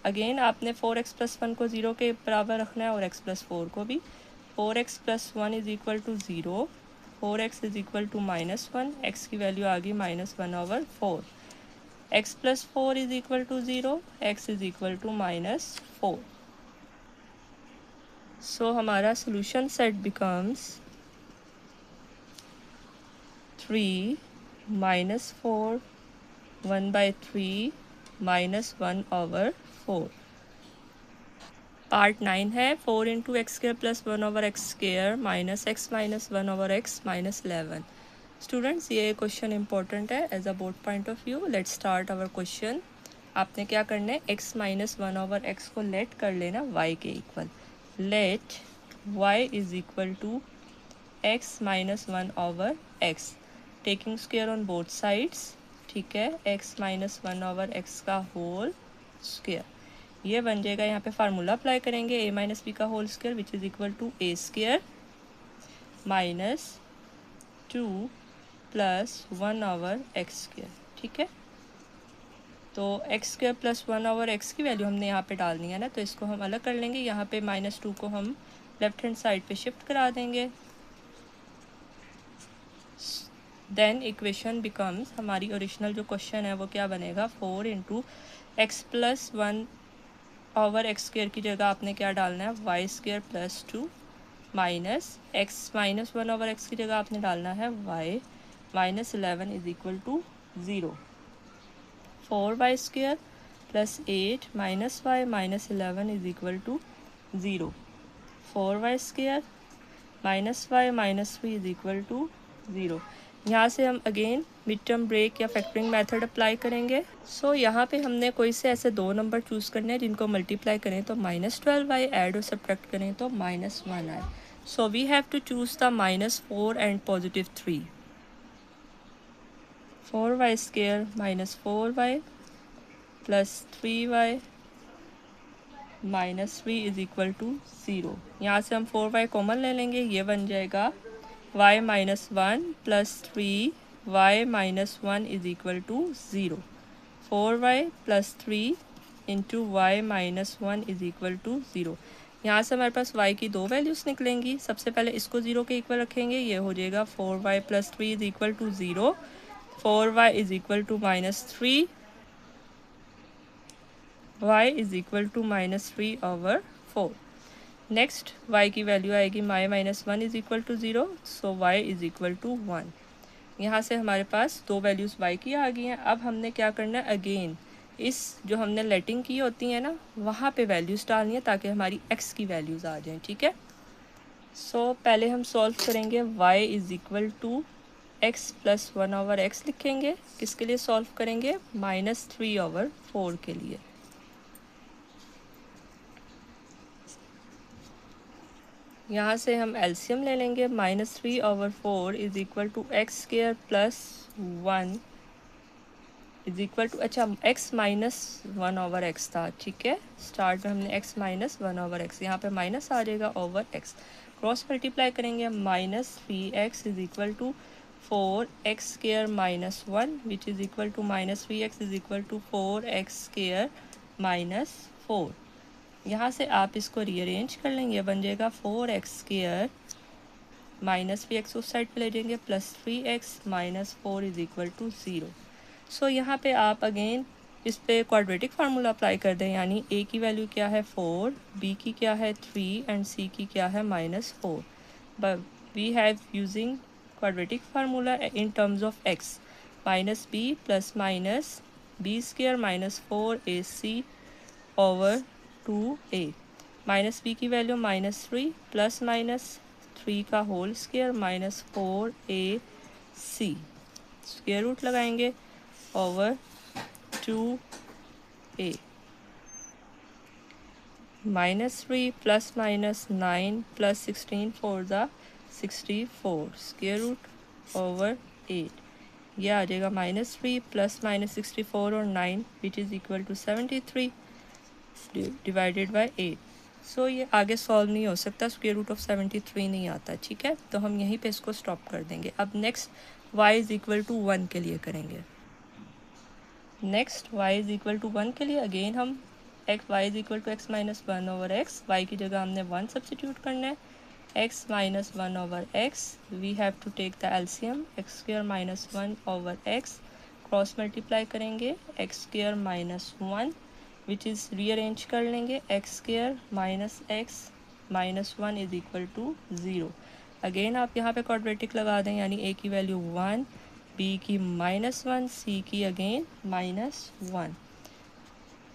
Again आपने 4x प्लस 1 को 0 के बराबर रखना है और x प्लस 4 को भी। 4x plus 1 is equal to 0, 4x is equal to -1, x की वैल्यू आ गई -1/4। x plus 4 is equal to 0, x is equal to -4। So हमारा solution set becomes 3 minus 4 1/3 minus 1/4। Part 9 है 4 into x square plus 1/x square minus x minus 1/x minus 11। Students, ये question important है as a board point of view. Let start our question. आपने क्या करना है, x minus 1/x को late कर लेना y के equal. Let y is equal to x minus 1/x, taking square on both sides, ठीक है। x माइनस 1/x का होल स्क्वेयर, ये बन जाएगा। यहाँ पे फार्मूला अप्लाई करेंगे a माइनस बी का whole square which is equal to a square minus 2 plus 1/x square, ठीक है। तो x स्क्वेयर प्लस 1/x की वैल्यू हमने यहाँ पे डालनी है ना, तो इसको हम अलग कर लेंगे। यहाँ पे -2 को हम लेफ्ट हैंड साइड पे शिफ्ट करा देंगे। देन इक्वेशन बिकम्स, हमारी ओरिजिनल जो क्वेश्चन है वो क्या बनेगा, 4 into x plus 1/x square की जगह आपने क्या डालना है, y square plus 2 minus x minus 1/x की जगह आपने डालना है y minus 11 is equal to 0। 4y square plus 8 minus y minus 11 is equal to 0। 4y square minus y minus 3 is equal to 0। यहाँ से हम अगेन मिड टर्म ब्रेक या factoring method apply करेंगे। सो यहाँ पे हमने कोई से ऐसे दो नंबर चूज़ करने हैं जिनको मल्टीप्लाई करें तो -12 आए, ऐड और सब्ट्रैक्ट करें तो -1 आए। So we have to choose the -4 and +3। 4y square minus 4y plus 3y -3 is equal to 0। यहाँ से हम 4y कॉमन ले लेंगे, ये बन जाएगा y minus 1 plus 3 y minus 1 is equal to 0। 4y plus 3 into y minus 1 is equal to 0। यहाँ से हमारे पास y की दो वैल्यूज़ निकलेंगी। सबसे पहले इसको 0 के इक्वल रखेंगे, ये हो जाएगा 4y plus 3 is equal to 0। 4y is equal to -3, y is equal to -3/4। Next y की वैल्यू आएगी y minus 1 is equal to 0, so y is equal to 1। यहाँ से हमारे पास दो वैल्यूज़ y की आ गई हैं। अब हमने क्या करना है, अगेन इस जो हमने लेटिंग की होती है ना, वहाँ पे वैल्यूज़ डालनी है ताकि हमारी x की वैल्यूज़ आ जाएं, ठीक है। सो पहले हम सॉल्व करेंगे, y is equal to x plus 1/x लिखेंगे। किसके लिए सॉल्व करेंगे, -3/4 के लिए। यहाँ से हम एलसीएम ले लेंगे, -3/4 is equal to x square plus 1 is equal to, अच्छा x माइनस 1/x था, ठीक है। स्टार्ट में हमने x माइनस 1/x, यहाँ पे माइनस आ जाएगा ओवर x। क्रॉस मल्टीप्लाई करेंगे, -3x is equal to 4x square minus 1 which is equal to -3x is equal to 4x square minus 4। यहाँ से आप इसको रीअरेंज कर लेंगे, बन जाएगा 4x स्क्वायर माइनस 3x उस साइड पे ले जाएंगे plus 3x minus 4 is equal to 0। So यहाँ पे आप अगेन इस पे क्वाड्रेटिक फार्मूला अप्लाई कर दें, यानी a की वैल्यू क्या है 4, b की क्या है 3 एंड c की क्या है -4। But we have using quadratic formula in terms of x, -b plus minus b square minus 4ac over 2a। Minus b की वैल्यू -3 प्लस माइनस 3 का whole square minus 4ac, square root लगाएंगे over 2a। -3 plus minus 9 प्लस 16 4 ज़ा 64, square root over 8। यह आ जाएगा -3 plus minus 64 और 9 which is equal to 73 divided by 8। So ये आगे सॉल्व नहीं हो सकता, स्क्वायर रूट ऑफ 73 नहीं आता, ठीक है। तो हम यहीं पे इसको स्टॉप कर देंगे। अब next y is equal to 1 के लिए करेंगे। Next y is equal to 1 के लिए अगेन हम y is equal to x minus 1/x, y की जगह हमने 1 सब्सिट्यूट करना है। x minus 1/x, we have to take the LCM, x square minus 1/x, cross multiply करेंगे x square minus 1 which is rearrange कर लेंगे, x square minus x minus 1 is equal to 0। Again आप यहाँ पे quadratic लगा दें, यानी a की वैल्यू 1, b की -1, c की अगेन -1।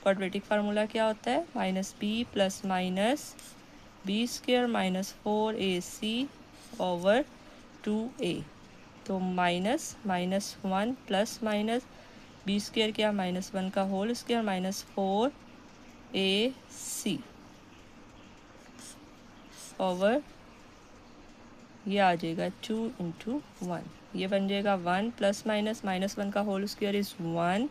क्वाड्रेटिक फार्मूला क्या होता है, -b plus minus b square minus 4ac over 2a। तो -1 प्लस माइनस b स्क्वायर क्या, -1 का whole square minus 4ac over, ये आ जाएगा 2 इंटू 1, ये बन जाएगा 1 प्लस माइनस -1 का whole square is 1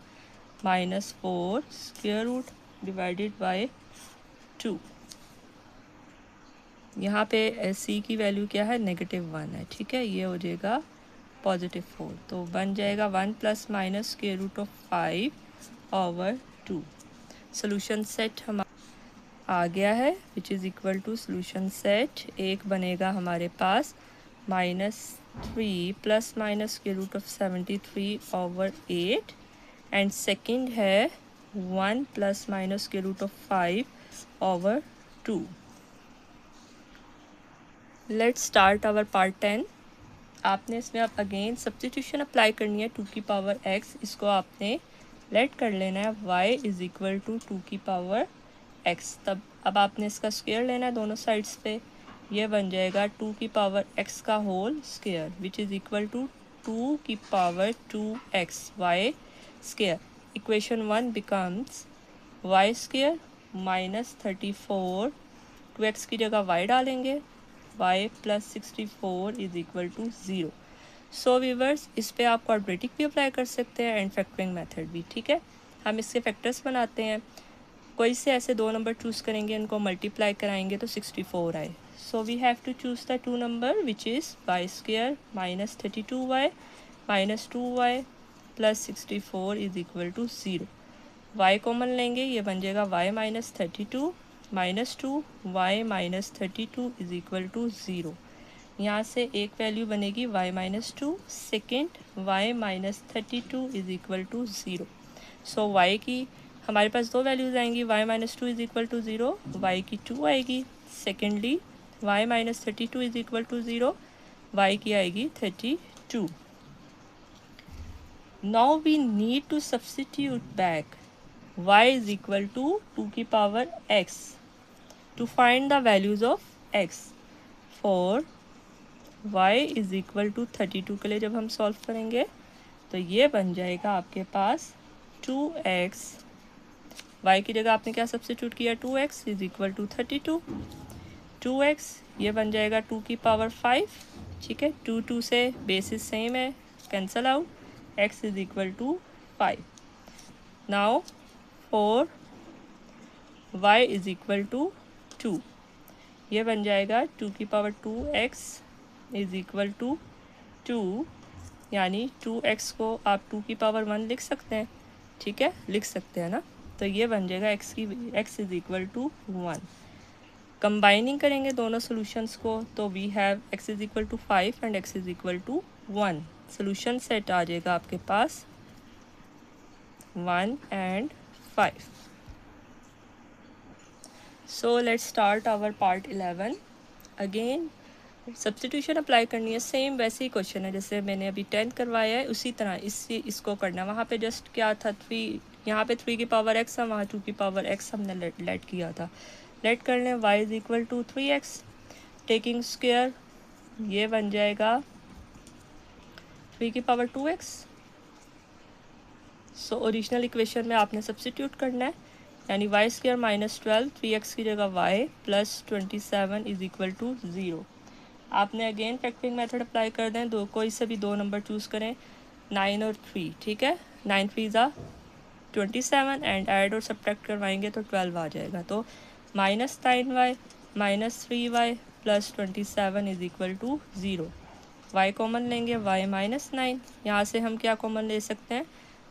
minus 4 square root divided by 2। यहाँ पे c की वैल्यू क्या है, -1 है, ठीक है। ये हो जाएगा +4, तो बन जाएगा 1 plus minus square root of 5 over 2। Solution set हमारा आ गया है which is equal to solution set. एक बनेगा हमारे पास -3 plus minus square root of 73 over 8 and second है 1 plus minus square root of 5 over 2। Let's start our part 10। आपने इसमें अब अगेन सब्स्टिट्यूशन अप्लाई करनी है, 2 की पावर x, इसको आपने लेट कर लेना है y इज़ इक्वल टू 2 की पावर x। तब अब आपने इसका स्क्वायर लेना है दोनों साइड्स पे, ये बन जाएगा 2 की पावर x का whole square which is equal to 2 की power 2x y square. Equation 1 becomes y square minus 34, 2x की जगह y डालेंगे, y plus 64 is equal to 0। So viewers, इस पे आप क्वाड्रेटिक भी अप्लाई कर सकते हैं एंड फैक्टरिंग मेथड भी, ठीक है। हम इसके फैक्टर्स बनाते हैं। कोई से ऐसे दो नंबर चूज़ करेंगे, इनको मल्टीप्लाई कराएंगे तो 64 आए. So we have to choose the two number which is y square minus 32y minus 2y plus 64 is equal to 0. y common लेंगे, ये बन जाएगा y minus 32 minus 2 y minus 32 is equal to 0. यहाँ से एक वैल्यू बनेगी y minus 2, second y minus 32 is equal to 0. So y की हमारे पास दो वैल्यूज़ आएंगी, y minus 2 is equal to 0, y की 2 आएगी. Secondly y minus 32 is equal to 0, y की आएगी 32. Now we need to substitute back y is equal to 2 की power x to find the values of x. For y is equal to 32 के लिए जब हम solve करेंगे तो ये बन जाएगा आपके पास 2x. y की जगह आपने क्या सब्स्टिट्यूट किया, 2x is equal to 32. 2x ये बन जाएगा 2 की पावर 5. ठीक है, 2 से बेसिस सेम है, cancel out. x is equal to 5. Now for y is equal to 2, ये बन जाएगा 2 की power 2x is equal to 2, यानी 2x को आप 2 की पावर 1 लिख सकते हैं. ठीक है, लिख सकते हैं ना. तो ये बन जाएगा x is equal to 1. Combining करेंगे दोनों सॉल्यूशंस को तो we have x is equal to 5 and x is equal to 1. Solution set आ जाएगा आपके पास 1 and 5. So let's start our part 11. Again substitution apply करनी है, सेम वैसे ही क्वेश्चन है जैसे मैंने अभी 10 करवाया है, उसी तरह इसको करना है. वहाँ पे जस्ट क्या था 3, यहाँ पे 3 की पावर x है, वहाँ 2 की पावर x हमने लेट किया था. लेट कर लें y is equal to 3x, taking square ये बन जाएगा 3 की power 2x. So original equation में आपने सब्स्टिट्यूट करना है, यानी वाई स्क्वायर माइनस 12 3x की जगह y plus 27 is equal to 0. आपने अगेन फैक्टरिंग मेथड अप्लाई कर दें, दो कोई से भी दो नंबर चूज़ करें, 9 और 3. ठीक है, 9 3 ज़ा 27 एंड ऐड और सब्ट्रैक्ट करवाएंगे तो 12 आ जाएगा. तो minus 9y minus 3y plus 27 is equal to 0. y common लेंगे, y माइनस 9. यहाँ से हम क्या कॉमन ले सकते हैं,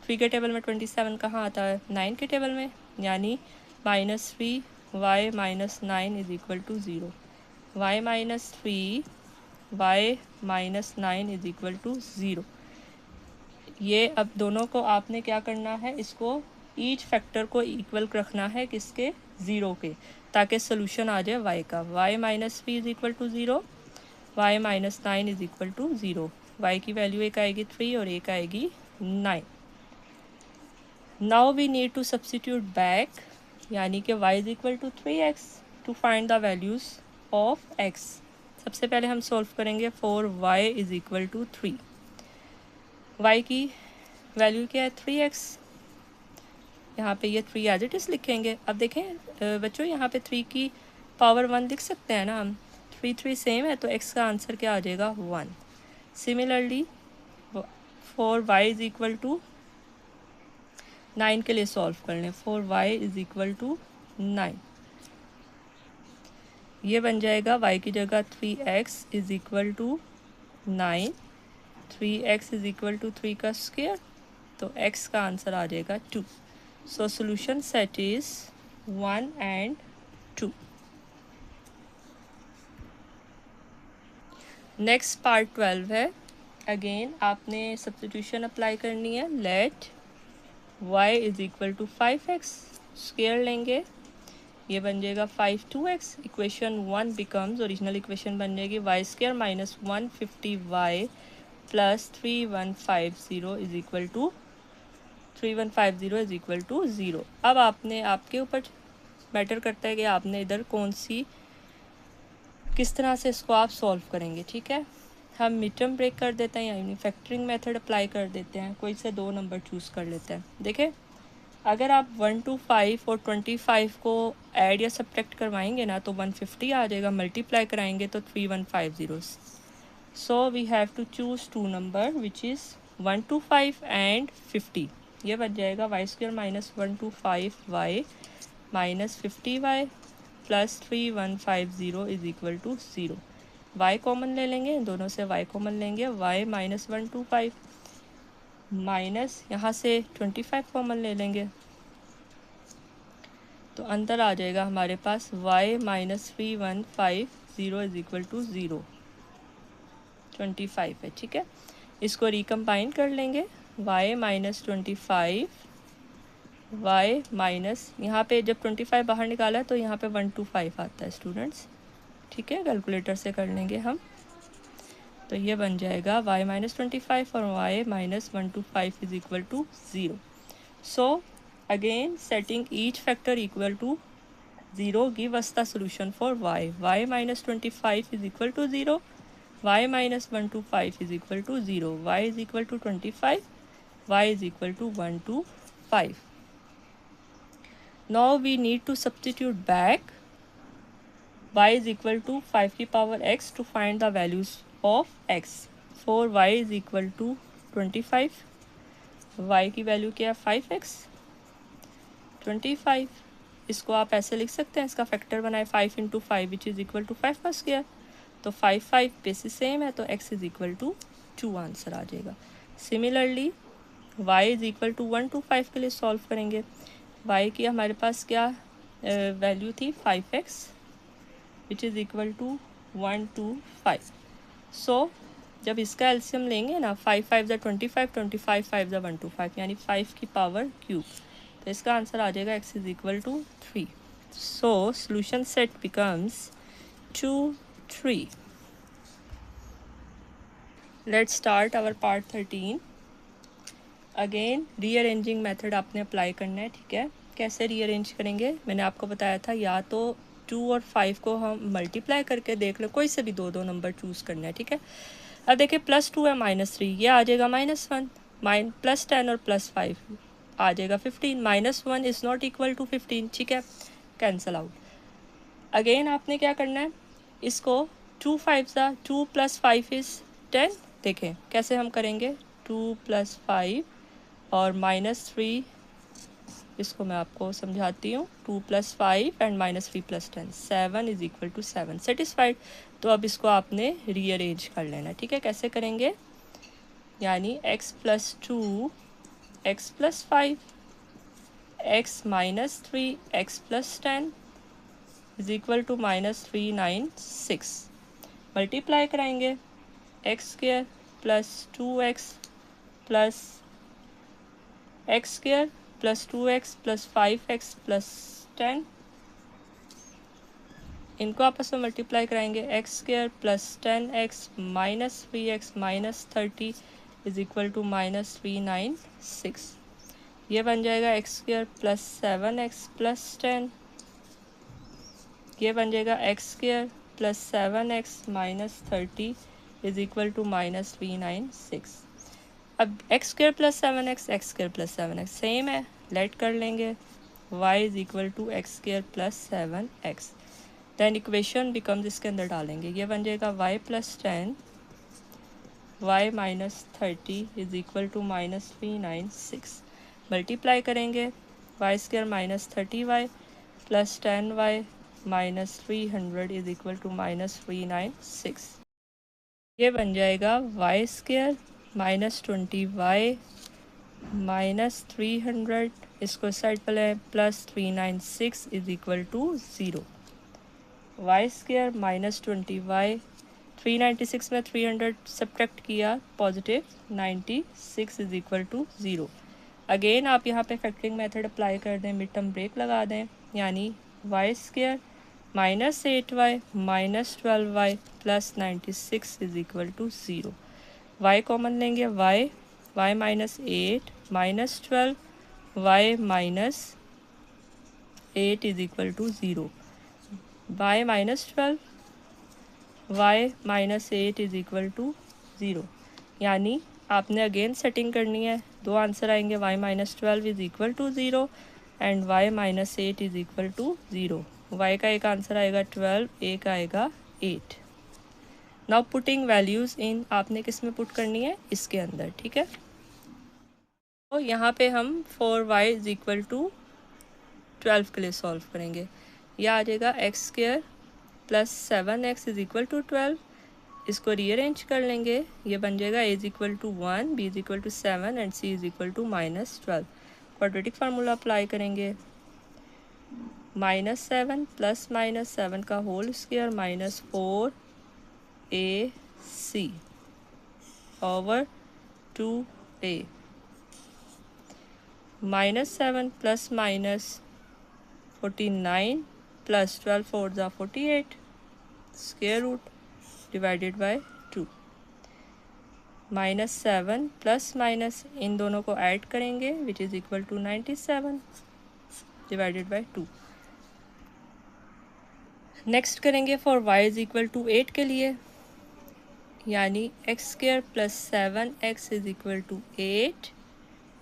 3 के टेबल में 27 कहाँ आता है, 9 के टेबल में, यानी minus 3 y minus 9 is equal to 0. y minus 3 y minus 9 is equal to 0. ये अब दोनों को आपने क्या करना है, इसको ईच फैक्टर को इक्वल रखना है किसके, 0 के, ताकि सोल्यूशन आ जाए y का. y minus 3 is equal to 0, y minus 9 is equal to 0. y की वैल्यू एक आएगी 3 और एक आएगी 9. Now we need to substitute back, यानी कि y is equal to 3x to find the values of x. सबसे पहले हम सॉल्व करेंगे for y is equal to 3. y की वैल्यू क्या है, 3x. यहाँ पे ये 3 एज इट इज़ लिखेंगे. अब देखें बच्चों, यहाँ पे 3 की पावर 1 लिख सकते हैं ना हम, 3 सेम है तो x का आंसर क्या आ जाएगा, 1. Similarly for y is equal to 9 के लिए सॉल्व कर लें. For y is equal to 9, ये बन जाएगा y की जगह 3x is equal to 9. 3x is equal to 3 का स्क्वायर, तो x का आंसर आ जाएगा 2. So solution set is 1 and 2. Next part 12 है. अगेन आपने सब्स्टिट्यूशन अप्लाई करनी है. Let y is equal to 5x, square लेंगे, ये बन जाएगा 5 2x. Equation 1 becomes, original equation बन जाएगी y square minus 150y plus 3150 is equal to 3150 is equal to 0. अब आपने, आपके ऊपर मैटर करता है कि आपने इधर कौन सी, किस तरह से इसको आप सॉल्व करेंगे. ठीक है, हम मिड टर्म ब्रेक कर देते हैं, यानी फैक्टरिंग मेथड अप्लाई कर देते हैं, कोई से दो नंबर चूज़ कर लेते हैं. देखें, अगर आप 1 to 5 और 25 को ऐड या सब्ट्रैक्ट करवाएंगे ना तो 150 आ जाएगा, मल्टीप्लाई कराएंगे तो 3150. So we have to choose two number which is 1 to 5 and 50. ये बन जाएगा y square minus 1 to 5y minus 50y plus 3150 is equal to 0। y common ले लेंगे, इन दोनों से y कॉमन लेंगे, y माइनस 125 माइनस यहाँ से 25 कॉमन ले लेंगे, तो अंतर आ जाएगा हमारे पास y minus 3150 is equal to 0, 25 है। ठीक है, इसको रिकम्बाइन कर लेंगे, y माइनस 25 y माइनस, यहाँ पे जब 25 बाहर निकाला है तो यहाँ पे 125 आता है स्टूडेंट्स। ठीक है, कैलकुलेटर से कर लेंगे हम, तो ये बन जाएगा y माइनस 25 और y minus 125 is equal to 0। So again setting each factor equal to 0 give us the solution for y minus 25 is equal to 0, y minus 125 is equal to 0, y is equal to 25, y is equal to 125. Now we need to substitute back y is equal to 5 की power x to find the values of x. For y is equal to 25, y की value क्या है 5x 25, इसको आप ऐसे लिख सकते हैं, इसका फैक्टर बनाए 5 into 5 which is equal to 5 का स्क्वायर, तो 5 बेसिस सेम है तो x is equal to 2 answer आ जाएगा। Similarly y is equal to 1 to 5 के लिए सॉल्व करेंगे, y की हमारे पास क्या वैल्यू थी 5x which is equal to 1 to 5। So जब इसका एलसीएम लेंगे ना 5 5 ज़ा 25, 25 5 ज़ा 125 यानी 5 की पावर क्यूब, तो इसका आंसर आ जाएगा x is equal to 3। So solution set becomes 2 3। Let's start our part 13। Again rearranging method आपने अप्लाई करना है। ठीक है, कैसे रीअरेंज करेंगे मैंने आपको बताया था, या तो 2 और 5 को हम मल्टीप्लाई करके देख लो, कोई से भी दो नंबर चूज़ करना है। ठीक है, अब देखिए +2 है -3, ये आ जाएगा -1, +10 और +5 आ जाएगा 15, -1 इज़ नॉट इक्वल टू 15। ठीक है, कैंसल आउट। अगेन आपने क्या करना है, इसको 2 5 2 + 5 इज़ 10। देखें कैसे हम करेंगे, 2 + 5 और -3, इसको मैं आपको समझाती हूँ, 2 + 5 and -3 + 10 7 is equal to 7। Satisfied, तो अब इसको आपने रीअरेंज कर लेना। ठीक है, कैसे करेंगे, यानी x + 2 x + 5 x - 3 x + 10 is equal to -396। Multiply कराएंगे x² + 2x plus x² + 2x + 5x + 10, इनको आपस में मल्टीप्लाई कराएंगे x² + 10x - 3x - 30 is equal to -396। ये बन जाएगा x² + 7x + 10, ये बन जाएगा x² + 7x - 30 is equal to -396। अब x² + 7x x² + 7x same है, लेट कर लेंगे, y is equal to x² + 7x, then equation becomes, इसके अंदर डालेंगे, ये बन जाएगा y + 10 y - 30 is equal to -396। Multiply करेंगे y² - 30y + 10y - 300 is equal to -396। ये बन जाएगा y² - 20y - 300, इसको साइड पर लें, +396 is equal to 0। y² - 20y, 396 में 300 सब्ट्रैक्ट किया, +96 इज इक्वल टू 0। अगेन आप यहाँ पे फैक्टरिंग मेथड अप्लाई कर दें, मिड टर्म ब्रेक लगा दें, यानी y² - 8y - 12y + 96 is equal to 0। y common लेंगे, y - 8 - 12 y - 8 is equal to 0, y - 12 y - 8 is equal to 0, यानी आपने अगेन सेटिंग करनी है, दो आंसर आएंगे, y - 12 is equal to 0 and y - 8 is equal to 0। y का एक answer आएगा 12, एक आएगा 8। नाउ पुटिंग वैल्यूज़ इन, आपने किस में पुट करनी है, इसके अंदर। ठीक है, तो यहाँ पे हम 4y इज इक्वल टू 12 के लिए सॉल्व करेंगे। यह आ जाएगा x square plus 7x is equal to 12। इसको रीअरेंज कर लेंगे, ये बन जाएगा a is equal to 1, b is equal to 7 and c is equal to -12। Quadratic formula apply करेंगे। -7 प्लस -7 का whole square -4ac over 2a। -7 plus -49 plus 12 4 ज़ा 48 square root divided by 2। -7 plus minus इन दोनों को ऐड करेंगे विच is equal to 97 divided by 2। Next करेंगे for y is equal to 8 के लिए, यानी x square plus 7x is equal to 8,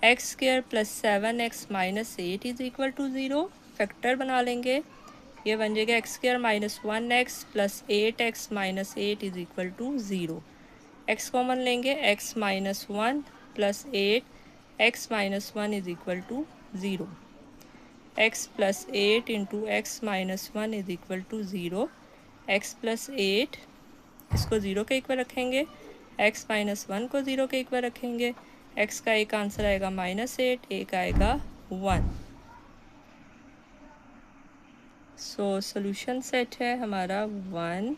x square plus 7x minus 8 is equal to 0। Factor बना लेंगे, ये बन जाएगा x square minus 1x plus 8x minus 8 is equal to 0। x common लेंगे, x minus 1 plus 8 x minus 1 is equal to 0। x plus 8 into x minus 1 is equal to 0। x plus 8 इसको 0 के equal रखेंगे, x minus 1 को 0 के equal रखेंगे। x का एक answer आएगा -8, एक आएगा 1। सो सोल्यूशन सेट है हमारा 1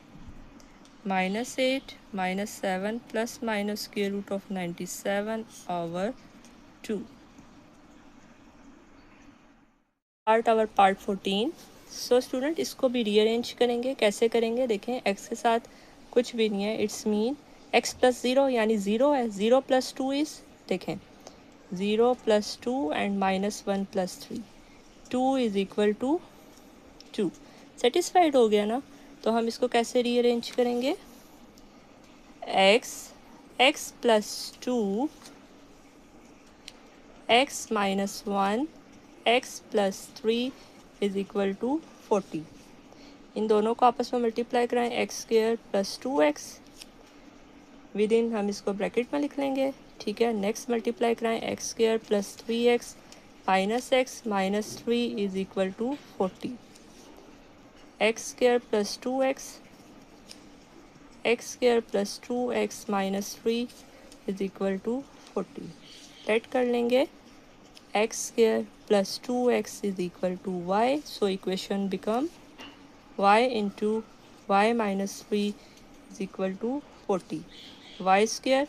-8 -7 plus minus square root of 97 over 2। Part 14। So student इसको भी रीअरेंज करेंगे। कैसे करेंगे देखें, x के साथ कुछ भी नहीं है, इट्स मीन x प्लस 0 यानी 0 है। 0 प्लस 2 इज, देखें 0 plus 2 and -1 plus 3, 2 is equal to 2। Satisfied हो गया ना। तो हम इसको कैसे रीअरेंज करेंगे, x plus 2 x minus 1 x plus 3 is equal to 40। इन दोनों को आपस में मल्टीप्लाई कराएं, x square plus 2x within हम इसको ब्रैकेट में लिख लेंगे, ठीक है। नेक्स्ट मल्टीप्लाई कराएं, x square plus 3x minus x minus 3 is equal to 40। X square plus 2x x square plus 2x minus 3 is equal to 40। Let कर लेंगे, x square plus 2x is equal to y, so equation become y into y minus 3 is equal to 40। Y square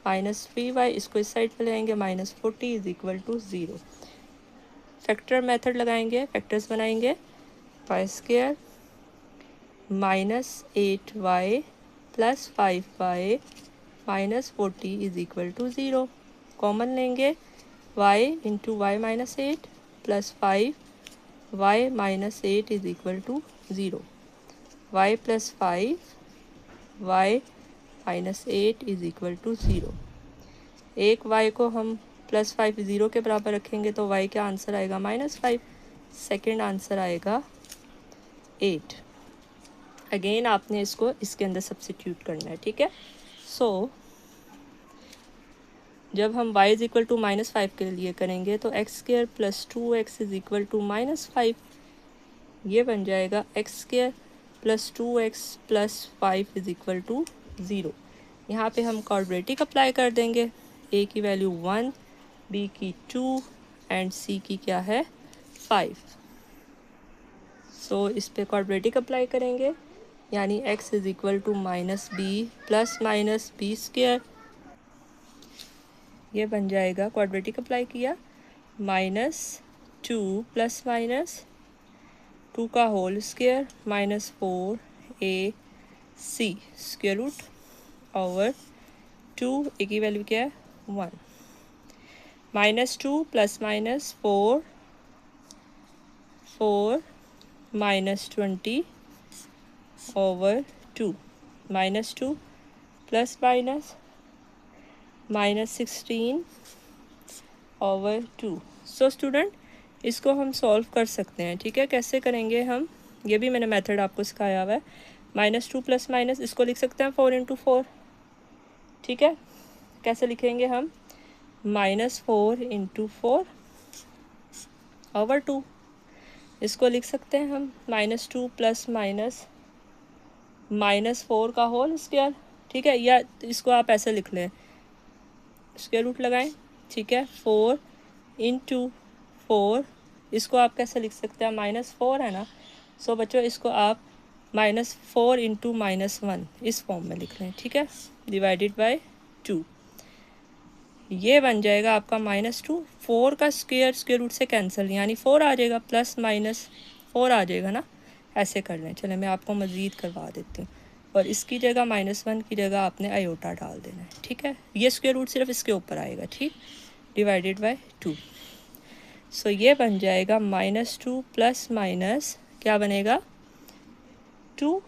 minus 3y, इसको इस side पे लाएंगे, -40 is equal to 0। Factor method लगाएंगे, factors बनाएंगे। Y square -8y plus 5y minus 40 is equal to 0। Common लेंगे, y into y minus 8 plus 5y minus 8 is equal to 0। y plus 5y minus 8 is equal to 0। एक y को हम plus 5 0 के बराबर रखेंगे तो y का आंसर आएगा -5। सेकेंड आंसर आएगा 8। अगेन आपने इसको इसके अंदर सब्सिट्यूट करना है, ठीक है। सो जब हम y इज इक्वल टू -5 के लिए करेंगे तो x square plus 2x is equal to -5, ये बन जाएगा x square plus 2x plus 5 is equal to 0। यहाँ पे हम क्वाड्रेटिक अप्लाई कर देंगे, a की वैल्यू 1, b की 2 एंड c की क्या है 5। सो इस पे क्वाड्रेटिक अप्लाई करेंगे, यानी x is equal to -b plus minus B square, ये बन जाएगा क्वाड्रेटिक अप्लाई किया -2 प्लस माइनस 2 का whole square -4ac square root over 2, a की वैल्यू क्या है 1। -2 plus minus 4 minus 20 over 2, -2 plus minus -16 over 2। So student इसको हम सॉल्व कर सकते हैं, ठीक है। कैसे करेंगे हम, ये भी मैंने मेथड आपको सिखाया हुआ है। -2 प्लस माइनस इसको लिख सकते हैं 4 इंटू 4, ठीक है। कैसे लिखेंगे हम, -4 इंटू 4 ओवर 2। इसको लिख सकते हैं हम -2 प्लस -4 का होल स्क्वायर, ठीक है, या इसको आप ऐसे लिख लें, स्क्वायर रूट लगाएं, ठीक है, 4 इंटू 4, इसको आप कैसे लिख सकते हैं, -4 है ना, सो बच्चों इसको आप -4 इंटू -1 इस फॉर्म में लिख लें, ठीक है, डिवाइडेड बाय 2, ये बन जाएगा आपका -2, 4 का स्क्वायर रूट से कैंसिल, यानी 4 आ जाएगा, प्लस माइनस 4 आ जाएगा ना, ऐसे कर लें। चले मैं आपको मज़ीद करवा देती हूँ, और इसकी जगह -1 की जगह आपने आयोटा डाल देना है, ठीक है, ये स्क्वायर रूट सिर्फ इसके ऊपर आएगा, ठीक, डिवाइडेड बाय 2, सो ये बन जाएगा -2 प्लस माइनस क्या बनेगा 2,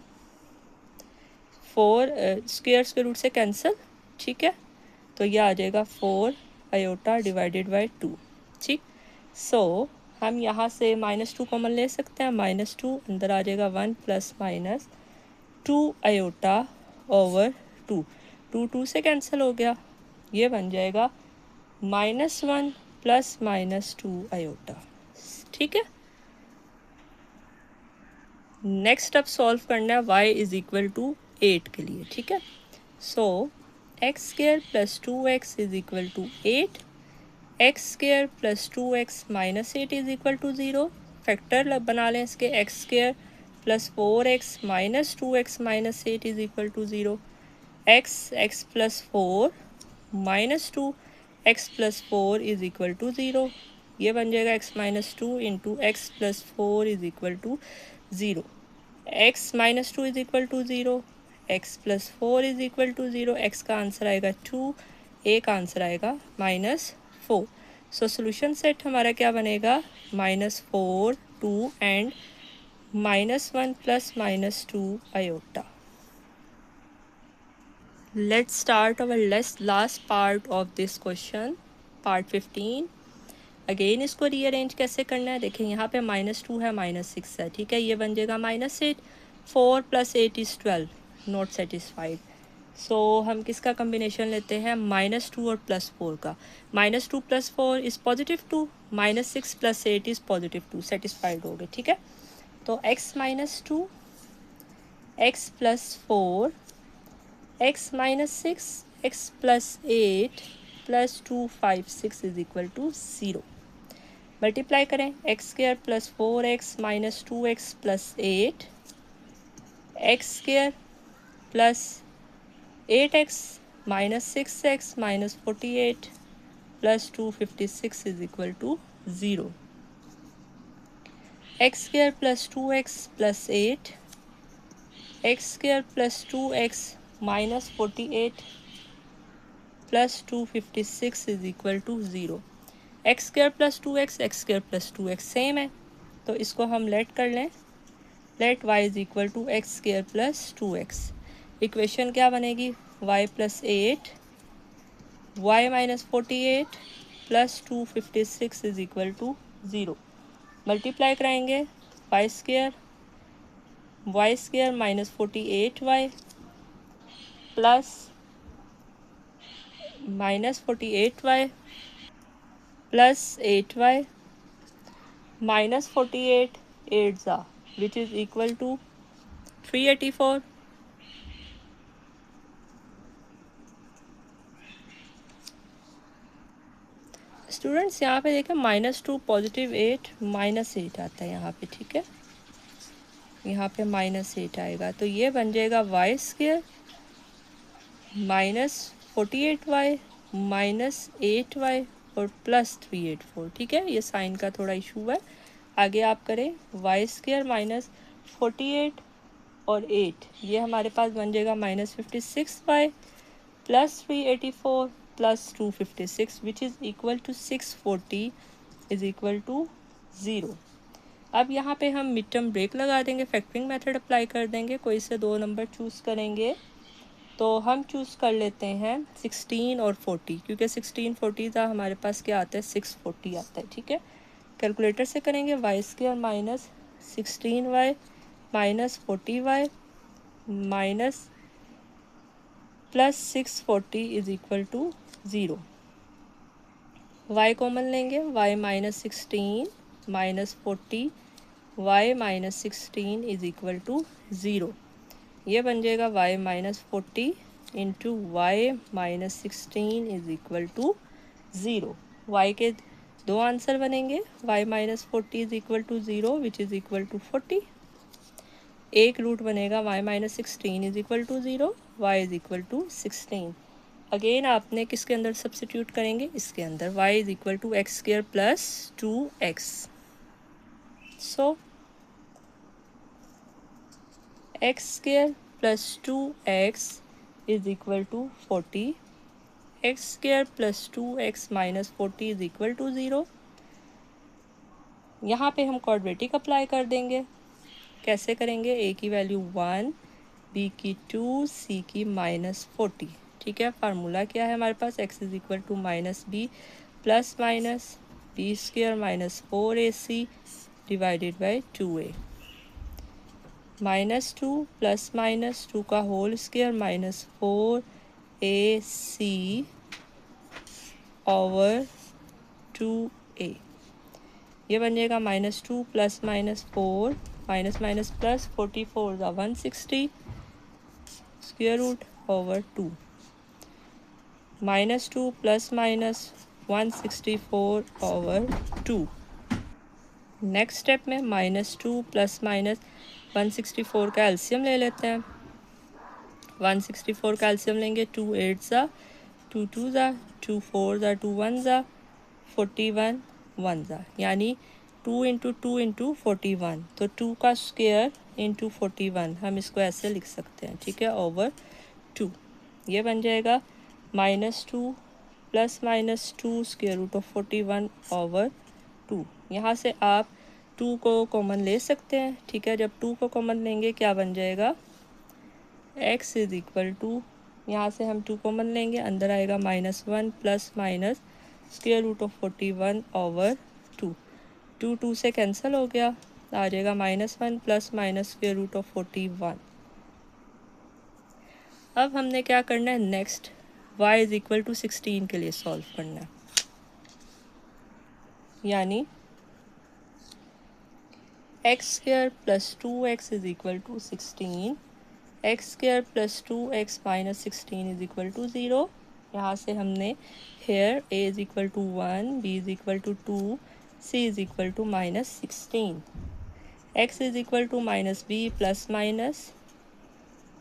4 स्क्वायर रूट से कैंसिल, ठीक है, तो ये आ जाएगा 4 आयोटा डिवाइडेड बाय 2, ठीक। सो हम यहाँ से -2 कॉमन ले सकते हैं, -2 अंदर आ जाएगा 1 प्लस माइनस 2 आयोटा ओवर 2, 2 से कैंसिल हो गया, ये बन जाएगा -1 प्लस -2 आयोटा, ठीक है। नेक्स्ट अब सॉल्व करना है y इज इक्वल टू 8 के लिए, ठीक है। So x square plus 2x is equal to 8, x square plus 2x minus 8 is equal to 0, factor बना लें इसके, x square plus 4x minus 2x minus 8 is equal to 0, x plus 4 minus 2 x plus 4 is equal to 0, ये बन जाएगा x minus 2 into x plus 4 is equal to 0, x minus 2 is equal to 0, x plus 4 is equal to 0, x का answer आएगा 2, a का answer आएगा -4, सो solution set हमारा क्या बनेगा, -4 2 and -1 plus -2 iota. Let's start our last part of this question, part 15। Again इसको rearrange कैसे करना है, देखें यहाँ पे -2 है, -6 है, ठीक है, ये बन जाएगा -8, 4 प्लस 8 इज़ 12, नॉट सेटिस्फाइड, सो हम किसका कम्बिनेशन लेते हैं, -2 और +4 का, -2 + 4 इज़ +2, -6 + 8 इज़ +2, सेटिस्फाइड हो गए, ठीक है। तो x -2, x + 4, x -6, x + 8 + 2 5 6 is equal to 0, multiply करें, x square plus 4x minus 2x plus 8, x square plus 8x minus 6x minus 48 plus 256 is equal to 0, x square plus 2x plus 8, x square plus 2x minus 48 plus 256 is equal to 0, x square plus 2x, x square plus 2x same है, तो इसको हम let कर लें, let y is equal to x square plus 2x, equation क्या बनेगी, y plus 8, y minus 48 plus 256 is equal to 0, multiply कराएंगे, y square minus 48y plus -48y plus 8y minus 48 8 ज़ा which is equal to 384, students यहाँ पे देखें -2 +8 -8 आता है यहाँ पे, ठीक है, यहाँ पे -8 आएगा, तो ये बन जाएगा y square minus 48y minus 8y और प्लस 384, ठीक है, ये साइन का थोड़ा इशू है, आगे आप करें, y स्क्वायर माइनस 48 और 8, ये हमारे पास बन जाएगा -56y plus 384 plus 256 which is equal to 640 is equal to 0। अब यहाँ पे हम मिड टर्म ब्रेक लगा देंगे, फैक्टरिंग मेथड अप्लाई कर देंगे, कोई से दो नंबर चूज़ करेंगे, तो हम चूज़ कर लेते हैं 16 और 40, क्योंकि 16 40 था हमारे पास क्या आता है 640 आता है, ठीक है, कैलकुलेटर से करेंगे, y square minus 16y minus 40y minus plus 640 is equal to 0, y common लेंगे, y minus 16 minus 40 y minus 16 is equal to 0। ये बन जाएगा y minus 40 into y minus 16 is equal to 0। y के दो answer बनेंगे, y minus 40 is equal to 0 which is equal to 40। एक root बनेगा y minus 16 is equal to 0, y is equal to 16। Again आपने किसके अंदर सब्सटीट्यूट करेंगे, इसके अंदर y is equal to x square plus 2x। So x square plus 2x is equal to 40। X square plus 2x minus 40 is equal to 0। यहाँ पे हम quadratic apply कर देंगे। कैसे करेंगे, ए की वैल्यू 1, बी की 2, सी की माइनस 40। ठीक है, फार्मूला क्या है हमारे पास, x is equal to minus b plus minus B square minus 4ac divided by 2a। Minus 2 plus minus 2 का whole square minus 4ac over 2a। ये बन जाएगा minus 2 plus minus 4 minus minus plus 44 ज़ा 160 square root over 2। Minus 2 plus minus 164 over 2। Next step में minus 2 plus minus 164 का LCM ले लेते हैं। 164 का एलसीएम लेंगे, 2 8 ज़ा 2 2 ज़ा 2 4 ज़ा 2 1 ज़ा 41 1 ज़ा, यानी 2 इंटू 2 इंटू 41, तो 2 का स्क्वायर इंटू 41 हम इसको ऐसे लिख सकते हैं। ठीक है, ओवर 2। ये बन जाएगा minus 2 plus minus 2 square root of 41 over 2। यहाँ से आप 2 को कॉमन ले सकते हैं। ठीक है, जब 2 को कॉमन लेंगे क्या बन जाएगा, x इज इक्वल टू, यहाँ से हम 2 कॉमन लेंगे, अंदर आएगा minus 1 plus minus square root of 41 over 2। 2 2 से कैंसिल हो गया, आ जाएगा minus 1 plus minus square root of 41। अब हमने क्या करना है, next y is equal to 16 के लिए सॉल्व करना है। यानी x square plus 2x is equal to 16, x square plus 2x minus 16 is equal to 0। यहाँ से हमने here a is equal to 1, b is equal to 2, c is equal to minus 16। x is equal to minus b plus minus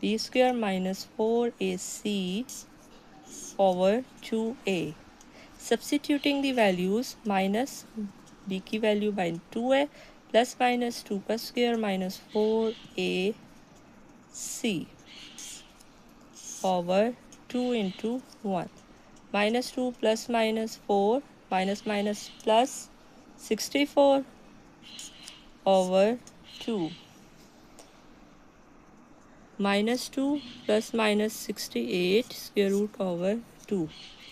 b square minus 4ac over 2a। Substituting the values, minus b की value by 2 है, plus minus 2 का square minus 4ac over 2 into 1। Minus 2 plus minus 4 minus minus plus 64 over 2। Minus 2 plus minus 68 square root over 2।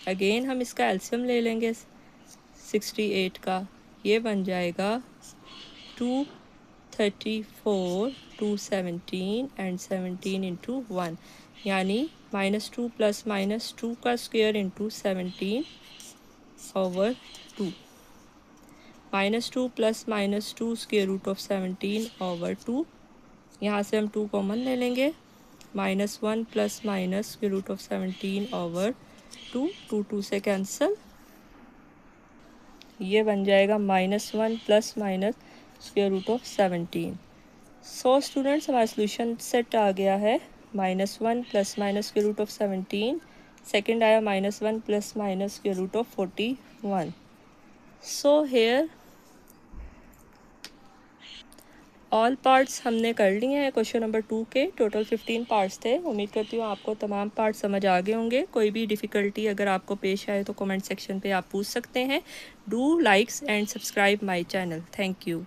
Again हम इसका LCM ले लेंगे 68 का, ये बन जाएगा 234 217 एंड 17 इंटू 1, यानी माइनस 2 प्लस माइनस 2 का square into 17 over 2। Minus 2 plus minus 2 square root of 17 over 2। यहाँ से हम 2 कॉमन ले लेंगे, minus 1 plus minus square root of 17 over 2, 2 2 से कैंसिल, ये बन जाएगा minus 1 plus minus square root of 17। So students, हमारा सोल्यूशन सेट आ गया है, minus 1 plus minus square root of 17, second आया minus 1 plus minus square root of 41। So here all parts हमने कर लिए हैं क्वेश्चन नंबर 2 के। टोटल 15 पार्ट्स थे। उम्मीद करती हूँ आपको तमाम पार्ट्स समझ आ गए होंगे। कोई भी डिफ़िकल्टी अगर आपको पेश आए तो कमेंट सेक्शन पे आप पूछ सकते हैं। Do likes and subscribe my channel. Thank you.